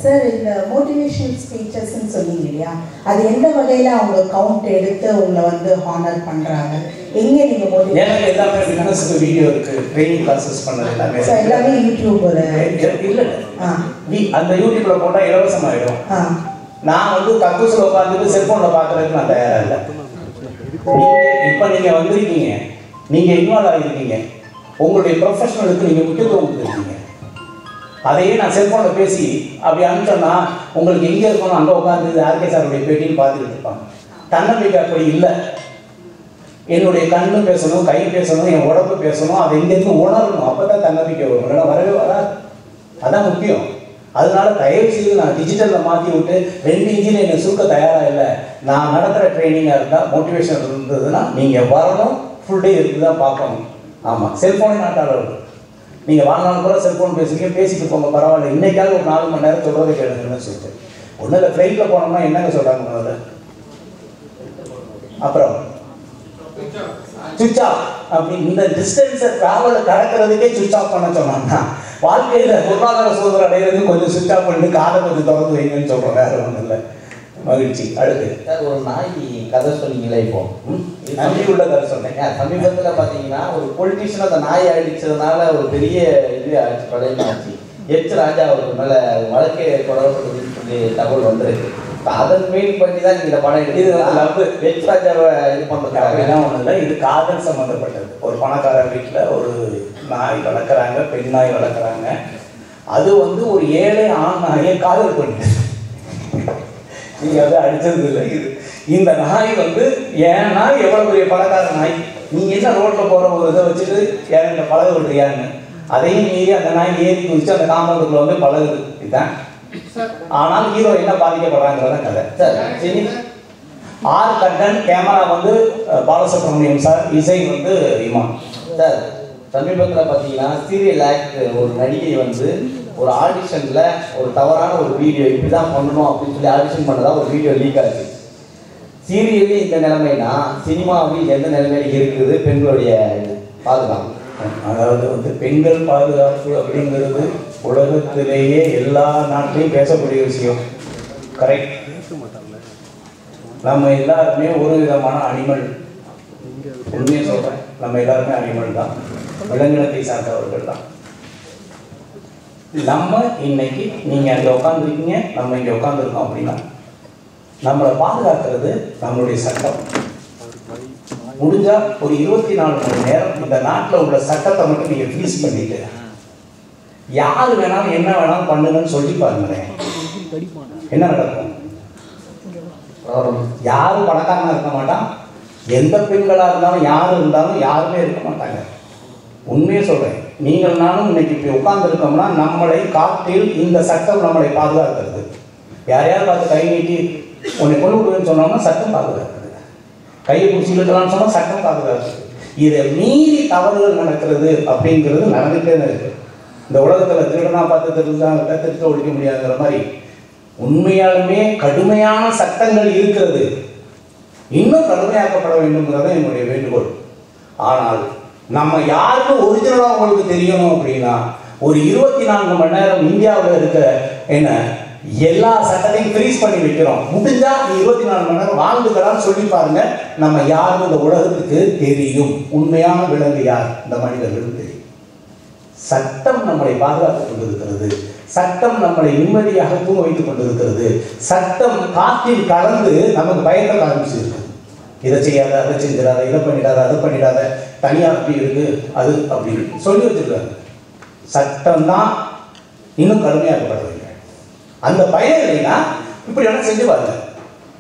சார் இந்த மோட்டிவேஷனல் ஸ்பீச்சஸ்ன்னு சொன்னீங்க இல்லையா, அது எந்த வகையில் அவங்க கவுண்ட் எடுத்து உங்களை வந்து ஹானர் பண்ணுறாங்க? எங்கே நீங்கள் எனக்கு எல்லாமே பிஸ்னஸ்க்கு வீடியோ இருக்கு, ட்ரைனிங் கிளாஸஸ் பண்ணது எல்லாமே எல்லாமே யூடியூப் இல்லை. அந்த யூடியூப்ல போட்டால் இலவசமாயிடும். நான் வந்து கக்கூசில் உட்காந்துட்டு செல்ஃபோனில் பார்க்குறதுக்கு நான் தயாராக இல்லை. இப்போ நீங்கள் வந்திருக்கீங்க, நீங்கள் இன்வால்வ் ஆகிருக்கீங்க, உங்களுடைய ப்ரொஃபஷனலுக்கு நீங்கள் முக்கியத்துவம் கொடுத்துருக்கீங்க. அதையே நான் செல்ஃபோனில் பேசி அப்படி அனுப்பிச்சோன்னா உங்களுக்கு எங்கே இருக்கணும் அங்கே உட்காந்து ஆர்கே சாருடைய பேட்டின்னு பார்த்துக்கிட்டு இருப்பாங்க. தன்னம்பிக்கை அப்படி இல்லை. என்னுடைய கண்ணு பேசணும், கை பேசணும், என் உடம்பு பேசணும், அதை இங்கேருந்து உணரணும். அப்போ தான் தன்னம்பிக்கை வரும். இல்லைன்னா வரவே வராது. அதான் முக்கியம். அதனால தயவு செய்து நான் டிஜிட்டலில் மாற்றி விட்டு 2 இன்ச்சில் என்னை சுருக்க தயாராக இல்லை. நான் நடத்துகிற ட்ரைனிங்காக இருந்தால், மோட்டிவேஷன் இருந்ததுன்னா நீங்கள் வரணும், ஃபுல் டே இருக்கு தான் பார்க்கணும். ஆமாம், செல்ஃபோனே நாட்டாளர்கள். நீங்கள் வாழ்நாள் கூட செல்ஃபோன் பேசிட்டு போங்க, பரவாயில்ல. இன்னைக்காவது ஒரு 4 மணி நேரம் சொல்கிறத கேளுங்கன்னு சொல்லிட்டு. ஒன்றும் இல்லை, ஃப்ளைட்டில் போனோம்னா என்னங்க சொல்கிறாங்க முதல்ல, அப்புறம் சுவிட்ச் ஆஃப் அப்படி. இந்த டிஸ்டன்ஸை ட்ராவலை கடக்கிறதுக்கே சுவிட்ச் ஆஃப் பண்ண சொன்னாங்கன்னா, வாழ்க்கையில் பொருளாதார சூழ்நிலை அடைகிறது கொஞ்சம் சுவிட்ச் ஆஃப் பண்ணிட்டு காதை கொஞ்சம் திறந்து வைங்கன்னு சொல்கிறோம். வேறு ஒன்றும் இல்லை. மகிழ்ச்சி. அடுத்து சார், ஒரு நாய் கதை சொன்னீங்களே, இப்போ நன்றி உள்ள கதை சொன்னேன். சமீபத்தில் பார்த்தீங்கன்னா ஒரு பொலிட்டிஷியன் அந்த நாயை அடிச்சதுனால ஒரு பெரிய இது ஆச்சு, பழைய ஆச்சு. எச் ராஜா அவருக்கு மேலே வழக்கே தொடரப்படுதுன்னு சொல்லி தகவல் வந்திருக்கு. அதன் மீன் பண்ணி தான் இந்த படம் எடுத்து எச் ராஜாவை இது பண்ணுறது அப்படிலாம் ஒன்றும் இல்லை. இது காதல் சம்மந்தப்பட்டது. ஒரு பணக்கார வீட்டில் ஒரு நாய் வளர்க்குறாங்க, பெண் நாய் வளர்க்குறாங்க. அது வந்து ஒரு ஏழை ஆண் நாயை காதல் பண்ணிட்டு, நீங்கள் அதை அடித்தது இல்லை. இது இந்த நாய் வந்து என் நாய் எவ்வளோ பெரிய பணக்கார நாய், நீங்கள் என்ன ரோட்டில் போகிற ஒரு இதை வச்சுட்டு என்கிட்ட பழக விடுறியான்னு, அதையும் மீறி அந்த நாய் ஏறி குதிச்சு அந்த காம்பவுண்டுக்குள்ள வந்து பழகுது. இதுதான். ஆனால் ஹீரோ என்ன பாதிக்கப்படுறாங்கிறத கதை. சார், ஆர் கண்டன், கேமரா வந்து பாலசுப்ரமணியம் சார், இசை வந்து இமான் சார். சமீபத்தில் பார்த்தீங்கன்னா சீரியல் ஆக்ட் ஒரு நடிகை வந்து ஒரு ஆடிஷனில் ஒரு தவறான ஒரு வீடியோ இப்படி தான் பண்ணணும் அப்படின்னு சொல்லி ஆடிஷன் பண்ணதா ஒரு வீடியோ லீக் ஆச்சு. சீரியலே இந்த நிலைமைனா சினிமாவில் எந்த நிலைமையில இருக்குது பெண்களுடைய பாதுகாப்பு? அதாவது வந்து பெண்கள் பாதுகாப்பு அப்படிங்கிறது உலகத்திலேயே எல்லா நாட்டிலையும் பேசக்கூடிய விஷயம். கரெக்ட். நம்ம எல்லாருமே ஒரு விதமான அனிமல். உண்மையை சொல்கிறேன், நம்ம எல்லாருமே அனிமல் தான், விலங்கினத்தை சார்ந்தவர்கள் தான். நம்ம இன்னைக்கு நீங்கள் அங்கே உட்காந்துருக்கீங்க, நம்ம இங்கே உட்காந்துருக்கோம் அப்படின்னா நம்மளை பாதுகாக்கிறது நம்மளுடைய சட்டம். முடிஞ்சா ஒரு 24 மணி நேரம் இந்த நாட்டில் உள்ள சட்டத்தை மட்டும் நீங்கள் ஃப்ரீஸ் பண்ணிட்டு யார் வேணாலும் என்ன வேணாலும் பண்ணுங்கன்னு சொல்லி பாருங்களேன், என்ன நடக்கும்? யாரும் பணக்காரனா இருக்க மாட்டான். எந்த பெண்களாக இருந்தாலும் யார் இருந்தாலும் யாருமே இருக்க மாட்டாங்க. உண்மையே சொல்கிறேன். நீங்கள் நானும் இன்னைக்கு இப்படி உட்கார்ந்துருக்கோம்னா நம்மளை காற்றில் இந்த சட்டம் நம்மளை பாதுகாக்கிறது. யாரையாவது பார்த்து கை நீட்டி உன்னை கொண்டு விடுவேன்னு சொன்னோம்னா சட்டம் பாதுகாக்கிறது. கையை பிடிச்சி இழுக்கலாம்னு சொன்னால் சட்டம் பாதுகாக்கிறது. இதை மீறி தவறுகள் நடக்கிறது அப்படிங்கிறது நடந்துகிட்டே தான் இருக்குது. இந்த உலகத்தில் திருடனா பார்த்து திருத்த ஒழிக்க முடியாதுங்கிற மாதிரி உண்மையாலுமே கடுமையான சட்டங்கள் இருக்கிறது. இன்னும் கடுமையாக்கப்பட வேண்டும்ங்கிறத என்னுடைய வேண்டுகோள். ஆனால் நம்ம யாருன்னு ஒரிஜினலாக உங்களுக்கு தெரியணும் அப்படின்னா ஒரு 24 மணி நேரம் இந்தியாவில் இருக்க என்ன எல்லா சட்டத்தையும் ஃப்ரீஸ் பண்ணி வைக்கிறோம். முடிஞ்சா 24 மணி நேரம் வாழ்ந்துக்கலாம்னு சொல்லி பாருங்க. நம்ம யாருன்னு இந்த உலகத்துக்கு தெரியும். உண்மையான விலங்கு யார்? இந்த மனிதர்களுக்கு தெரியும். சட்டம் நம்மளை பாதுகாத்துக் கொண்டிருக்கிறது. சட்டம் நம்மளை நிம்மதியாக தூங்க வைத்துக் கொண்டிருக்கிறது. சட்டம் காற்றில் கலந்து நமக்கு பயத்தை ஆரம்பிச்சிருக்கு. இதை செய்யாத, அதை செஞ்சிடாத, இதை பண்ணிடாத, அதை பண்ணிடாத, தனியாக அப்படி இருக்கு, அது அப்படின்னு சொல்லி வச்சிருக்காங்க. சட்டம் தான் இன்னும் கடுமையாக்கப்பட வேண்டும். அந்த பயம் இல்லைன்னா இப்படி வேணா செஞ்சு பாருங்க.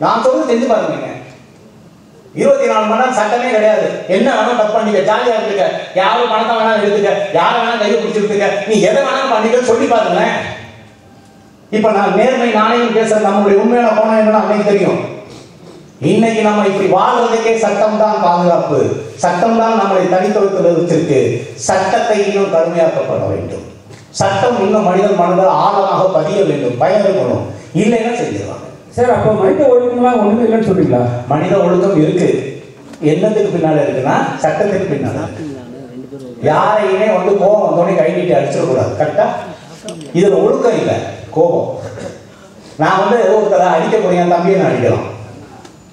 நான் சொல்றது செஞ்சு பாருங்க. 24 மணி நேரம் சட்டமே கிடையாது. என்ன வேணாலும் தப்பு பண்ணிக்க, ஜாலியாக இருந்துக்க, யாரும் பணத்தை வேணாலும் எடுத்துக்க, யாரை வேணாலும் கையை பிடிச்சிருந்துக்க, நீ எதை வேணாலும் பண்ணிக்க சொல்லி பாருங்க. இப்ப நான் நேர்மை நாணயம் பேசுற நம்மளுடைய உண்மையான கோணம் என்னன்னு அன்னைக்கு தெரியும். இன்னைக்கு நம்ம இப்படி வாழ்றதுக்கே சட்டம் தான் பாதுகாப்பு. சட்டம் தான் நம்மளை தனித்துவத்தில் வச்சிருக்கு. சட்டத்தை இன்னும் கடுமையாக்கப்பட வேண்டும். சட்டம் இன்னும் மனிதன் மனதில் ஆழமாக பதிய வேண்டும். பயம் இருக்கணும். இல்லைன்னா செஞ்சிருவாங்க. சார், அப்போ மனித ஒழுக்கம்லாம் ஒண்ணுமே இல்லைன்னு சொல்றீங்களா? மனித ஒழுக்கம் இருக்கு. என்னத்துக்கு பின்னால இருக்குன்னா சட்டத்துக்கு பின்னால. யாரையுமே வந்து கோபம் வந்தோடனே கை நீட்டி அடிச்சிடக்கூடாது. கரெக்டா? இதுல ஒழுக்கம் இல்லை, கோபம். நான் வந்து ஒருத்தரை அடிக்கக்கூடிய என் தம்பியை நான் அடிக்கலாம்.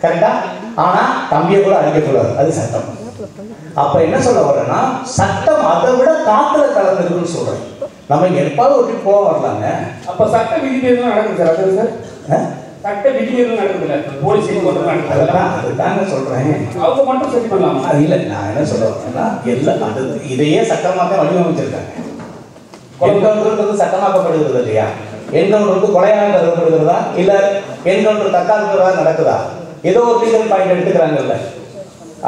கரெக்டா? ஆனா தம்பியை கூட அடிக்கக்கூடாது. அது சட்டம். அப்ப என்ன சொல்ல வர்றேன்னா சட்டம் அதை விட காத்துல கலந்துருக்குன்னு சொல்றேன். நம்ம எப்பாவது ஒட்டி போக வரலாங்க. அப்ப சட்ட விதிமீறல் நடக்குது சார். அது சார் சட்ட விதிமீறல் நடக்குதுல்ல, போலீஸ் அதுதாங்க சொல்றேன். அவங்க மட்டும் சரி பண்ணலாமா? அது இல்லை, நான் என்ன சொல்ல வரேன்னா எல்லாம் அது இதையே சட்டமாக தான் வடிவமைச்சிருக்காங்க. என்கவுண்டர் சட்டமாக்கப்படுகிறது இல்லையா? என்கவுண்டருக்கு கொலையாக கருதப்படுகிறதா இல்ல என்கவுண்டர் தற்காலிகமாக நடக்குதா? ஏதோ ஒரு லீகல் பாயிண்ட் எடுத்துக்கிறாங்கல்ல.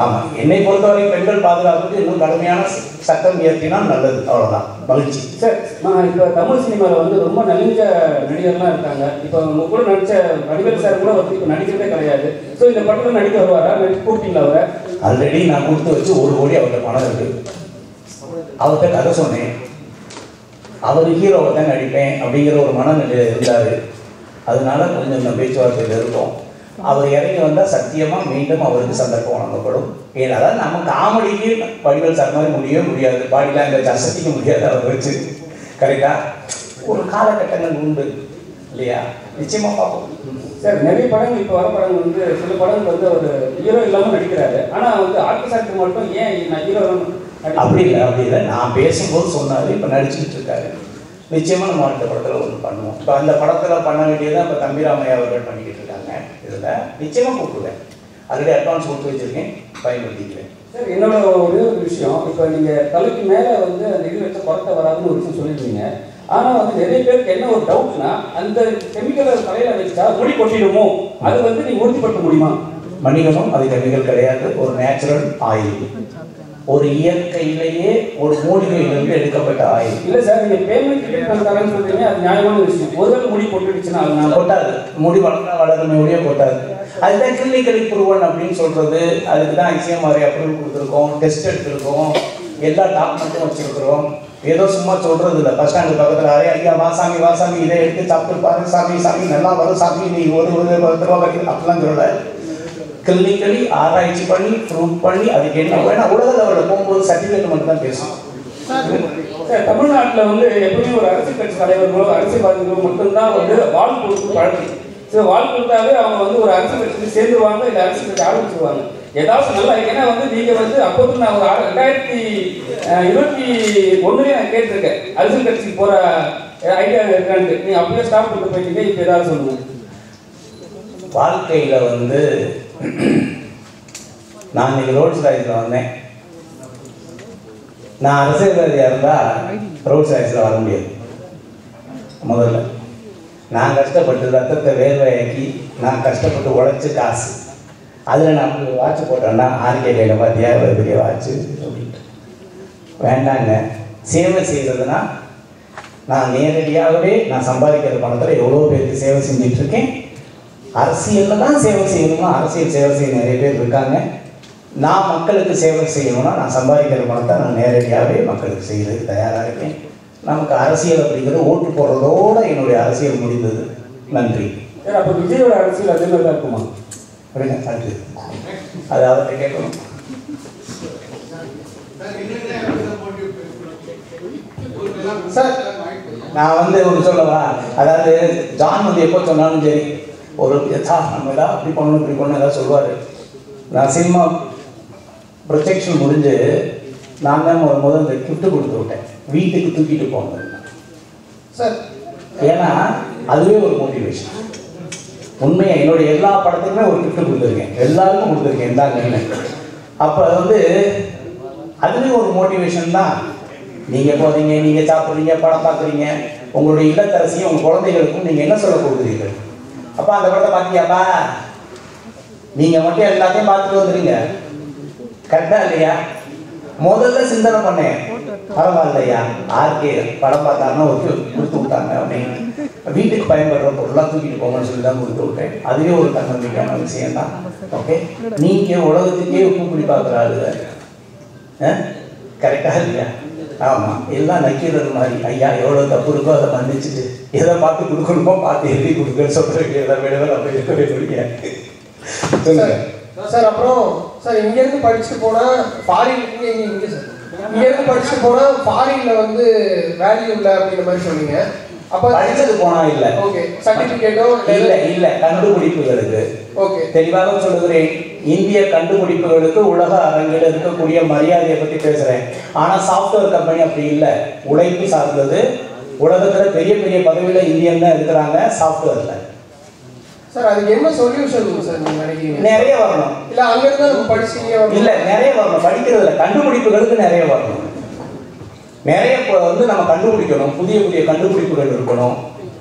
ஆமா, என்னை பொறுத்தவரை பெண்கள் பாதுகாப்புக்கு இன்னும் கடுமையான சட்டம் இயற்றினால் நல்லது. அவ்வளவுதான். மகிழ்ச்சி. சார், நான் இப்போ தமிழ் சினிமாவில் வந்து ரொம்ப நலிஞ்ச நடிகர்லாம் இருக்காங்க. இப்போ உங்க கூட நடிச்ச வடிவேல் சார் கூட வந்து இப்போ நடிக்கிறதே கிடையாது. ஸோ இந்த படத்தில் நடிக்க வருவாரா? நடிச்சு கூப்பிட்டீங்களா அவரை? ஆல்ரெடி நான் கொடுத்து வச்சு 1 கோடி அவர்கிட்ட பணம் இருக்கு. அவர்கிட்ட கதை சொன்னேன். அவர் ஹீரோவை தான் நடிப்பேன் அப்படிங்கிற ஒரு மனநிலை இருந்தார். அதனால கொஞ்சம் இந்த பேச்சுவார்த்தையில் இருக்கும். அவர் இறங்கி வந்தால் சத்தியமாக மீண்டும் அவருக்கு சந்தர்ப்பம் வழங்கப்படும். ஏன்னா நம்ம காமெடிக்கு வடிவேல் சார் மாதிரி முடியவே முடியாது. பாடி லாங்குவேஜ் அசத்திக்க முடியாது அவர் வச்சு. கரெக்டா? ஒரு காலகட்டங்கள் உண்டு இல்லையா? நிச்சயமாக பார்ப்போம். சார், நிறைய படங்கள் இப்போ வர படங்கள் வந்து சில படங்கள் வந்து அவர் ஹீரோ இல்லாமல் நடிக்கிறாரு. ஆனால் வந்து ஆர்டிஸ்ட் மட்டும் ஏன் நான் ஹீரோ அப்படி இல்லை. நான் பேசும்போது சொன்னார். இப்போ நடிச்சுக்கிட்டு இருக்காரு. நிச்சயமாக நம்ம அடுத்த படத்தில் ஒன்று பண்ணுவோம். இப்போ அந்த படத்தில் பண்ண வேண்டியதான் இப்போ தம்பிராமையா அவர்கள் பண்ணிக்கிட்டு இருக்காங்க. இதில் நிச்சயமாக கூப்பிடுவேன். ஆல்ரெடி அட்வான்ஸ் கொடுத்து வச்சுருக்கேன், பயன்படுத்திக்கிறேன். சார், என்னோட ஒரே ஒரு விஷயம், இப்போ நீங்கள் தலைக்கு மேலே வந்து அந்த இது வச்ச கொரட்டை வராதுன்னு ஒரு விஷயம் சொல்லியிருந்தீங்க. ஆனால் வந்து நிறைய பேருக்கு என்ன ஒரு டவுட்னா, அந்த கெமிக்கலை தலையில் வச்சா முடி கொட்டிடுமோ, அது வந்து நீங்கள் உறுதிப்படுத்த முடியுமா? மன்னிக்கணும், அது கெமிக்கல் கிடையாது. ஒரு நேச்சுரல் ஆயில். ஒரு இயற்கையிலேயே ஒரு மூலிகையிலிருந்து எடுக்கப்பட்ட ஆயில். இல்லை சார், நீங்கள் பேமெண்ட் ட்ரீட்மெண்ட் தரேன்னு சொல்றீங்க, அது நியாயமான விஷயம். ஒருவேளை முடி கொட்டுடுச்சுன்னா அதனால கொட்டாது. முடி வளர்ந்த ஒழிய கொட்டாது. அதுதான் கிளினிக்கலி ப்ரூவன் அப்படின்னு சொல்றது. அதுக்கு தான் ICMR அப்ரூவல் கொடுத்துருக்கோம், டெஸ்ட் எடுத்துருக்கோம், எல்லா டாக்குமெண்ட்டும் வச்சிருக்கிறோம். ஏதோ சும்மா சொல்றது இல்லை. பஸ் ஸ்டாண்டு பக்கத்தில் ஐயா வாசாமி இதை எடுத்து சாப்பிட்டு பாரு சாமி நல்லா வரும் சாமி, நீ ஒரு 10 ரூபா வைக்கணும் அப்படிலாம் சொல்லலை. கிளினிக்கலி ஆராய்ச்சி பண்ணி ப்ரூவ் பண்ணி அதுக்கு என்ன வேணா உலக லெவலில் போகும்போது சர்டிஃபிகேட் மட்டும் தான் பேசணும். சார், தமிழ்நாட்டில் வந்து எப்பவுமே ஒரு அரசியல் கட்சி தலைவர்களோ அரசியல்வாதிகளோ மட்டும்தான் வந்து வாழ் கொடுத்து பழக்கம். ஸோ வாழ் கொடுத்தாவே அவங்க வந்து ஒரு அரசியல் கட்சியில் சேர்ந்துருவாங்க, இல்லை அரசியல் கட்சி ஆரம்பிச்சிருவாங்க. ஏதாவது நல்லா ஏன்னா வந்து நீங்கள் வந்து அப்போது நான் ஒரு 2021 நான் கேட்டிருக்கேன் அரசியல் கட்சிக்கு போகிற ஐடியா இருக்கான்ட்டு. நீங்கள் அப்படியே ஸ்டாப் பண்ணிட்டு போயிட்டீங்க. இப்போ ஏதாவது சொல்லுங்கள். வாழ்க்கையில் வந்து நான் இன்னைக்கு ரோல்ஸ் ராய்ஸில் வந்தேன். நான் அரசியல்வாதியாக இருந்தால் ரோல்ஸ் ராய்ஸில் வர முடியாது. முதல்ல நான் கஷ்டப்பட்டு ரத்தத்தை வேர்வையாக்கி நான் கஷ்டப்பட்டு உழைச்சி காசு அதில் நான் வாட்ச் போட்டேன்னா ஆர்கே கையில் பார்த்தியா ஒரு பெரிய வாட்ச்சு அப்படின்ட்டு வேண்டாங்க. சேவை செய்கிறதுனா நான் நேரடியாகவே நான் சம்பாதிக்கிற பணத்தில் எவ்வளோ பேருக்கு சேவை செஞ்சிட்ருக்கேன். அரசியலில் தான் சேவை செய்யணும்னா அரசியல் சேவை செய்ய நிறைய பேர் இருக்காங்க. நான் மக்களுக்கு சேவை செய்யணும்னா நான் சம்பாதிக்கிற பணத்தை நான் நேரடியாகவே மக்களுக்கு செய்கிறது தயாராக இருக்கேன். நமக்கு அரசியல் அப்படிங்கிறது ஓட்டு போடுறதோடு என்னுடைய அரசியல் முடிந்தது. நன்றி. அப்போ விஜயோட அரசியல் அதே மாதிரி தான் இருக்குமா அப்படிங்க? அது அது அவர்கிட்ட கேட்கணும். சார் நான் ஒரு சொல்லவா, அதாவது ஜான் எப்போ சொன்னாலும் சரி ஒரு நம்ம ஏதாவது அப்படி பண்ணணும் இப்படி பண்ணணும் ஏதாவது சொல்லுவார். நான் சினிமா ப்ரொஜெக்ஷன் முடிஞ்சு நான் தான் முதல் இந்த கிஃப்ட் கொடுத்து விட்டேன், வீட்டுக்கு தூக்கிட்டு போனேன் சார். ஏன்னா அதுவே ஒரு மோட்டிவேஷன். உண்மையாக என்னுடைய எல்லா படத்துக்குமே ஒரு கிஃப்ட் கொடுத்துருக்கேன், எல்லாருக்கும் கொடுத்துருக்கேன் இந்தாங்கன்னு. அப்போ அதுவே ஒரு மோட்டிவேஷன் தான். நீங்கள் போகிறீங்க, நீங்கள் சாப்பிட்றீங்க, படம் பார்க்குறீங்க, உங்களுடைய இல்லத்தரசியும் உங்கள் குழந்தைகளுக்கும் நீங்கள் என்ன சொல்ல கொடுக்குறீர்கள்? அப்போ அந்த படத்தை பார்த்தியாப்பா, நீங்கள் மட்டும் எல்லாத்தையும் பார்த்துட்டு வந்துடுங்க, கரெக்டாக இல்லையா? முதல்ல சிந்தனை பண்ணேன், பரவாயில்லையா ஆர்கே படம் பார்த்தாங்கன்னா கொடுத்து விட்டாங்க அப்படின்னு. வீட்டுக்கு பயன்படுற பொருளாக தூக்கிட்டு போங்கன்னு சொல்லி தான் கொடுத்து விட்டேன். அதுவே ஒரு தன்னம்பிக்கையான விஷயம் தான். ஓகே, நீங்கள் உலகத்துக்கே கூப்பிடி பார்க்குறாரு, கரெக்டாக இல்லையா? ஆமாம், எல்லாம் நக்கீரர் மாதிரி ஐயா எவ்வளோ தப்பு இருக்கோ அதை மன்னிச்சுட்டு எதை பார்த்து கொடுக்கணுமோ பார்த்து எழுதி கொடுக்குன்னு சொல்கிறேன். எதை விடவே நம்ம இருக்கவே முடியாது. சார் அப்புறம் சார் இங்கேருந்து படிச்சுட்டு போனால் ஃபாரின் இங்கே சார் இங்கேருந்து படிச்சுட்டு போனால் ஃபாரினில் வேல்யூ இல்லை அப்படிங்கிற மாதிரி சொன்னீங்க. அப்போ படிச்சது போனா இல்லை, ஓகே, சர்டிஃபிகேட்டோ இல்லை கண்டுபிடிப்புகளுக்கு. ஓகே, தெளிவாக சொல்லுகிறேன், இந்திய கண்டுபிடிப்புகளுக்கு உலக அரங்கில் இருக்கக்கூடிய மரியாதையை பற்றி பேசுகிறேன். ஆனால் சாஃப்ட்வேர் கம்பெனி அப்படி இல்லை, உழைப்பு சார்ந்தது. உலகத்தில் பெரிய பெரிய பதவியில் இந்தியன் தான் இருக்கிறாங்க சாஃப்ட்வேரில். சார் அதுக்கு என்ன சொல்யூஷன் சார் நீங்கள் நினைக்கிறீங்க? நிறைய வரணும். இல்லை அங்கேருந்து நம்ம படிச்சீங்க இல்லை, நிறைய வரணும். படிக்கிறதுல கண்டுபிடிப்புகளுக்கு நிறைய வரணும். நிறைய நம்ம கண்டுபிடிக்கணும், புதிய புதிய கண்டுபிடிப்புகள் இருக்கணும்,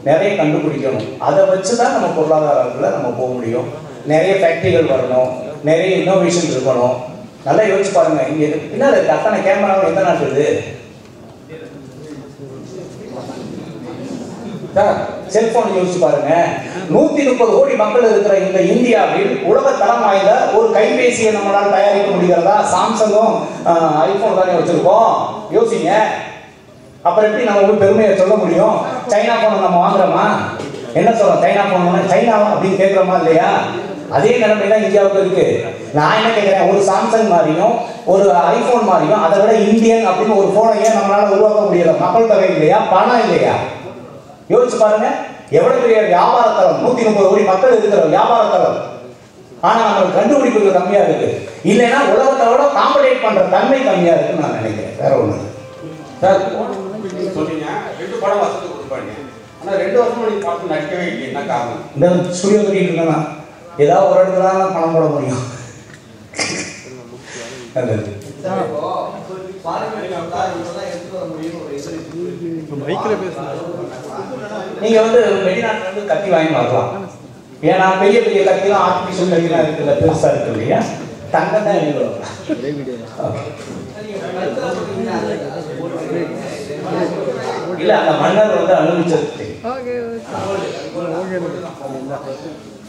நிறைய கண்டுபிடிக்கணும். அதை வச்சு தான் நம்ம பொருளாதாரத்தில் நம்ம போக முடியும். நிறைய ஃபேக்ட்ரிகள் வரணும், நிறைய இன்னோவேஷன் இருக்கணும். நல்லா யோசிச்சு பாருங்க, இங்கே பின்னால் இருக்க அத்தனை கேமராவும் எந்த நாட்டுது? செல்போன் யோசிச்சு பாருங்க. 130 கோடி மக்கள் இருக்கிற இந்த இந்தியாவில் உலக தரம் வாய்ந்த ஒரு கைபேசியை நம்மளால் தயாரிக்க முடிகிறதா? சாம்சங்கும் ஐபோன் தானே வச்சிருக்கோம், யோசிங்க. அப்புறம் எப்படி நம்ம பெருமையை சொல்ல முடியும்? சைனா போன் நம்ம வாங்குறோமா? என்ன சொல்றோம்? சைனா போன் சைனா அப்படின்னு கேட்குறோமா இல்லையா? அதே நிலைமை தான் இந்தியாவுக்கு இருக்கு. நான் என்ன கேட்குறேன், ஒரு சாம்சங் மாதிரியும் ஒரு ஐபோன் மாதிரியும் அதை விட இந்தியன் அப்படின்னு ஒரு போனை ஏன் நம்மளால உருவாக்க முடியல? மக்கள் தொகை இல்லையா? பணம் இல்லையா? யோசிச்சு பாருங்க, எவ்வளவு பெரிய வியாபார தளம், 130 கோடி மக்கள் இருக்கிற வியாபார தளம். ஆனா நம்மளுக்கு கண்டுபிடிப்புகள் கம்மியா இருக்கு. இல்லைன்னா உலகத்தோட காம்படேட் பண்ற தன்மை கம்மியா இருக்குன்னு நான் நினைக்கிறேன். வேற ஒண்ணு சார் சொன்னீங்க 2 படம் வசதி கொடுப்பாங்க, ஆனா 2 வருஷமா நீங்க பார்த்து நடிக்கவே இல்லை, என்ன காரணம்? இந்த ஸ்டுடியோ கட்டிட்டு இருக்கேன்னா ஏதாவது ஒரு இடத்துல தான் பணம் போட முடியும். நீங்க வெளிநாட்டுல கத்தி வாங்கி வரலாம். ஏன்னா பெரிய பெரிய கத்திலாம் ஆர்டிபிஷியல் கத்திலாம் இருக்குல்ல, பெருசா இருக்கு இல்லையா? தங்கம் தான் இல்ல, அந்த மன்னர் அனுபவிச்சது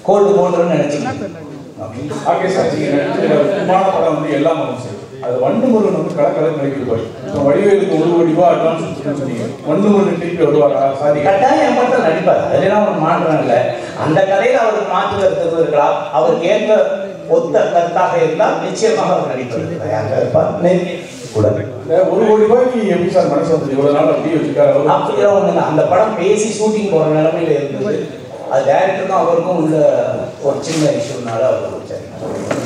கோல்டு போடுறோம்னு நினைச்சீங்க. ஓகே சார், விமான படம் எல்லாம் வரும் சார். அது வண்டுமுருகன் கலக்கலன்னு நினைக்கிற போய் வடிவேலுக்கு 1 கோடி ரூபாய் அட்வான்ஸ் சொன்னீங்க. வண்டுமுருகன் திருப்பி வருவாரா? சாதி கட்டாயம் என் படத்தில் நடிப்பார், அதெல்லாம் ஒரு மாற்றம் இல்லை. அந்த கதையில் அவருக்கு மாற்று கருத்து இருக்கலாம், அவருக்கு ஏற்ற ஒத்த கருத்தாக இருந்தால் நிச்சயமாக அவர் நடிப்பார். கூட 1 கோடி ரூபாய்க்கு எப்படி சார் மனசு வந்து இவ்வளவு நாள் அப்படியே வச்சுக்காரு? அப்படிலாம் ஒண்ணு, அந்த படம் பேசி ஷூட்டிங் போற நிலைமையில இருந்தது. அது டைரக்டருக்கும் அவருக்கும் உள்ள ஒரு சின்ன இஷ்யூனால அவர்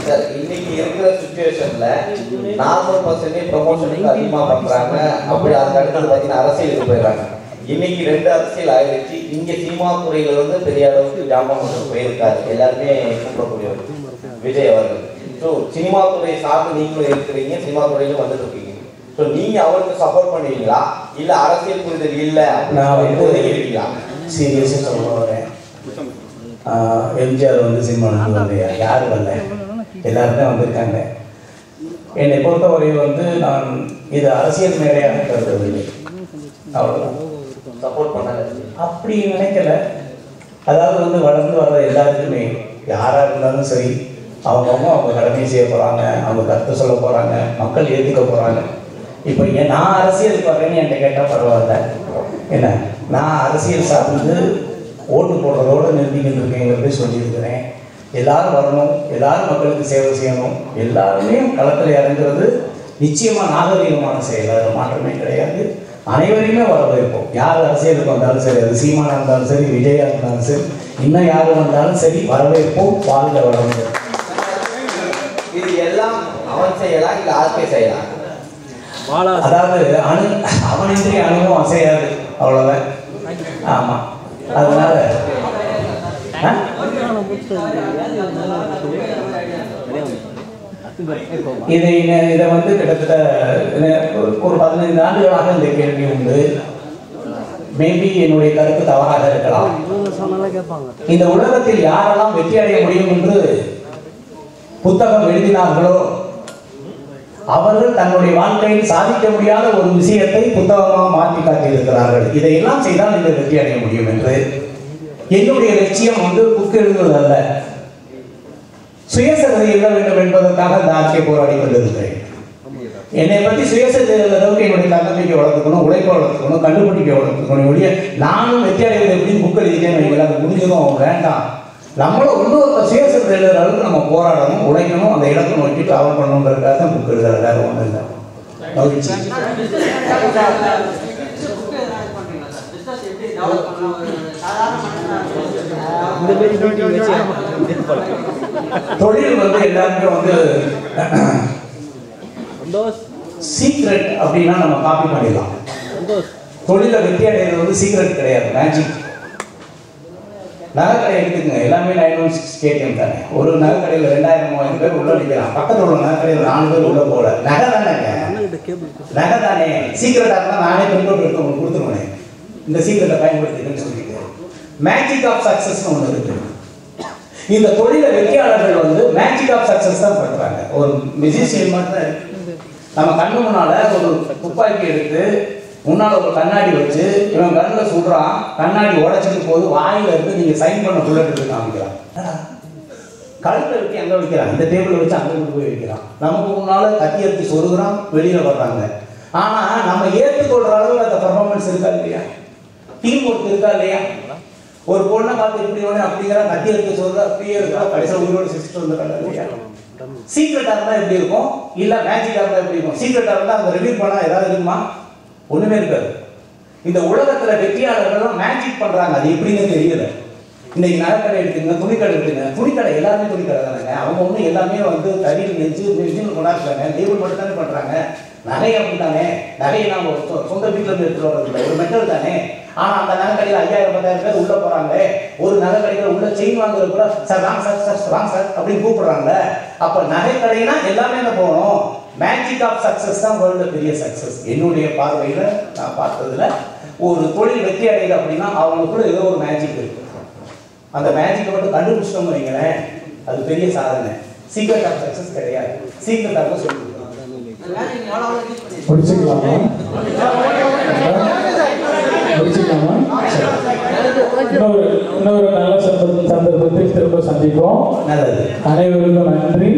சார் இன்னைக்கு இருக்கிற சுச்சுவேஷன்ல 40% ப்ரமோஷனுக்கு அதிகமாக பண்றாங்க. அப்படி அதுக்கு அடுத்தது பார்த்தீங்கன்னா அரசியலுக்கு போயிடுறாங்க. இன்னைக்கு 2 அரசியல் ஆயிடுச்சு. இங்க சினிமா துறையில பெரிய அளவுக்கு ஜாமான் போயிருக்காரு, எல்லாருமே கூப்பிடக்கூடியவர் விஜய் அவர்கள். ஸோ சினிமா துறையை சார்ந்து நீங்களும் இருக்கிறீங்க, சினிமா துறையிலும் வந்துட்டு இருக்கீங்க. ஸோ நீங்க அவருக்கு சப்போர்ட் பண்ணுவீங்களா, இல்ல அரசியல் புரிதல் இல்லை நான் இருக்கீங்களா? சீரியஸாக சொல்ல வரேன். எம்ஜிஆர் வந்து சினிமாவுக்கு வரலையா? யாரும் வரல, எல்லாருமே வந்திருக்காங்க. என்னை பொறுத்தவரை வந்து நான் இது அரசியல் மேடையாக கருதவில்லை, அவ்வளோதான். சப்போர்ட் பண்ணாங்க அப்படி நினைக்கல. அதாவது வந்து வளர்ந்து வர்ற எல்லாருக்குமே யாராக இருந்தாலும் சரி, அவங்கவுங்க அவங்க கடமையை செய்ய போகிறாங்க, அவங்க கருத்து சொல்ல போகிறாங்க, மக்கள் ஏற்றுக்க போகிறாங்க. இப்போ நான் அரசியலுக்கு வரேன்னு என்கிட்ட கேட்டால் பரவாயில்ல. என்ன, நான் அரசியல் சார்ந்து ஓட்டு போடுறதோடு நிறுத்திக்கிட்டு இருக்கேங்கிறத சொல்லியிருக்கிறேன். எல்லாரும் வரணும், எல்லாரும் மக்களுக்கு சேவை செய்யணும், எல்லாருமே களத்தில் இறங்குறது நிச்சயமாக நாகரீகமான செயல், அதில் மாற்றமே கிடையாது. அனைவரையுமே வரவேற்போம். யார் அரசியலுக்கு வந்தாலும் சரி, அது சீமானா இருந்தாலும் சரி, விஜயா இருந்தாலும் சரி, இன்னும் யார் வந்தாலும் சரி, வரவேற்போம். வாழ்க வளமுடன். இது எல்லாம் அவன் செய்யலாம், இல்லை ஆர்கே செய்யலாம். அதாவது அவனின்றி அணுவும் அசையாது, அவ்வளோதான். ஆமாம், அதனால இதை வந்து கிட்டத்தட்ட ஒரு 15 ஆண்டுகளாக இந்த கேள்வி உண்டு. மேபி என்னுடைய கருத்து தவறாக இருக்கலாம். இந்த உலகத்தில் யாரெல்லாம் வெற்றி அடைய முடியும் என்று புத்தகம் எழுதினார்களோ அவர்கள் தன்னுடைய வாழ்க்கையில் சாதிக்க முடியாத ஒரு விஷயத்தை புத்தகமாக மாற்றி காட்டியிருக்கிறார்கள். இதையெல்லாம் செய்தால் நீங்கள் வெற்றி அடைய முடியும் என்று. என்னுடைய லட்சியம் வந்து புக் எழுதுவதல்ல, சுயசரிதை எழுத வேண்டும் என்பதற்காக இந்த ஆட்சியை போராடி கொண்டிருக்கிறேன். என்னை பற்றி சுயசரிதை அளவுக்கு என்னுடைய தன்னம்பிக்கை வளர்த்துக்கணும், உழைப்பை வளர்த்துக்கணும், கண்டுபிடிக்க வளர்த்துக்கணும். ஒழிய நானும் வெற்றி அடைவது எப்படின்னு புக் எழுதிட்டேன்னு வைக்கல, அது முடிஞ்சதும் வேண்டாம். நம்மளும் இன்னொரு சுயசரிதை எழுதுற அளவுக்கு நம்ம போராடணும், உழைக்கணும், அந்த இடத்தை நோக்கி ட்ராவல் பண்ணணுங்கிறதுக்காக தான் புக் எழுதுற வேறு ஒன்றும் இல்லை. மகிழ்ச்சி. தொழில் வந்து எல்லாருமே வந்து சீக்ரெட் அப்படின்னா நம்ம காப்பி பண்ணிடலாம். தொழிலை வெற்றி அடைகிறது வந்து சீக்ரெட் கிடையாது, மேஜிக். நகைக்கடை எடுத்துக்கங்க, எல்லாமே 916 KTM தானே. ஒரு நகைக்கடையில் 2000-3000 பேர் உள்ள நிற்கிறான். பக்கத்தில் உள்ள நகைக்கடையில் 4 பேர் உள்ள போல. நகை தானேங்க, நகை தானே. சீக்ரெட்டாக இருந்தால் நானே பிரிண்ட் எடுத்து உங்களுக்கு கொடுத்துருவேன், இந்த சீக்ரெட்டை பயன்படுத்திக்கன்னு சொல்லிட்டு. மேஜிக் ஆஃப் சக்சஸ்னு ஒன்று இருக்கு. இந்த தொழில வெற்றியாளர்கள் வந்து மேஜிக் ஆஃப் சக்சஸ் தான் பண்றாங்க. ஒரு மியூசிஷியன் மட்டும் நம்ம கண்ணு முன்னால ஒரு துப்பாக்கி எடுத்து முன்னால ஒரு கண்ணாடி வச்சு இவன் கண்ணில் சுடுறான், கண்ணாடி உடைச்சிட்டு போது வாயில இருந்து நீங்க சைன் பண்ண புல்லட் எடுத்து காமிக்கிறான். கழுத்தை வச்சு எங்க வைக்கிறான், இந்த டேபிள் வச்சு அங்கே கொண்டு போய் வைக்கிறான். நமக்கு முன்னால கத்தி எடுத்து சொருகிறான், வெளியில வர்றாங்க. ஆனா நம்ம ஏற்றுக்கொள்ற அளவுக்கு அந்த பர்ஃபார்மன்ஸ் இருக்கா இல்லையா, டீம் ஒர்க் இருக்கா இல்லையா. ஒரு பொண்ணை பார்த்து இப்படி ஒன்று அப்படிங்கிற கத்தி எடுத்து சொல்ற அப்படியே இருக்கா, கடைசியில் உயிரோட சிஸ்டர் வந்துருக்காங்க இல்லையா. சீக்ரெட்டாக இருந்தால் எப்படி இருக்கும், இல்லை மேஜிக்காக இருந்தால் எப்படி இருக்கும். சீக்ரெட்டாக இருந்தால் அந்த ரிவீல் பண்ணால் ஏதாவது இருக்குமா, ஒன்றுமே இருக்காது. இந்த உலகத்தில் வெற்றியாளர்கள் மேஜிக் பண்ணுறாங்க, அது எப்படின்னு தெரியல. இன்னைக்கு நகைக்கடை எடுத்துங்க, துணிக்கடை எடுத்துங்க, துணிக்கடை எல்லாருமே துணிக்கடை தானேங்க. அவங்க ஒன்றும் எல்லாமே வந்து தடியில் நெஞ்சு கொண்டாடுறாங்க, டேபிள் மட்டும் தானே பண்ணுறாங்க. நகை அப்படி தானே, நகையை நாம் சொந்த வீட்டில் இருந்து எடுத்துகிட்டு வர்றதில்லை, ஒரு மெட்டல் தானே. ஆனால் அந்த நகைக்கடையில் 5000-10,000 பேர் உள்ளே போகிறாங்க. ஒரு நகைக்கடையில் உள்ள செயின் வாங்குறது கூட சார் வாங்க சார் வாங்க சார் அப்படின்னு கூப்பிடுறாங்க. அப்போ நகைக்கடைனா எல்லாமே தான் போகணும். மேஜிக் ஆஃப் சக்ஸஸ் தான் வேர்ல்டு பெரிய சக்ஸஸ். என்னுடைய பார்வையில் நான் பார்த்ததுல ஒரு தொழில் வெற்றி அடையுது அப்படின்னா அவங்களுக்குள்ள ஏதோ ஒரு மேஜிக் இருக்கு. அந்த மேஜிக்கை மட்டும் கண்டுபிடிச்சிட்டோம் வைங்களேன், அது பெரிய சாதனை. சீக்ரெட் ஆஃப் சக்ஸஸ் கிடையாது, சீக்ரெட் ஆஃப் சொல்லி இன்னொரு நல்ல சந்தர்ப்பத்தில் திரும்ப சந்திப்போம். நல்லது. அனைவருக்கும் நன்றி.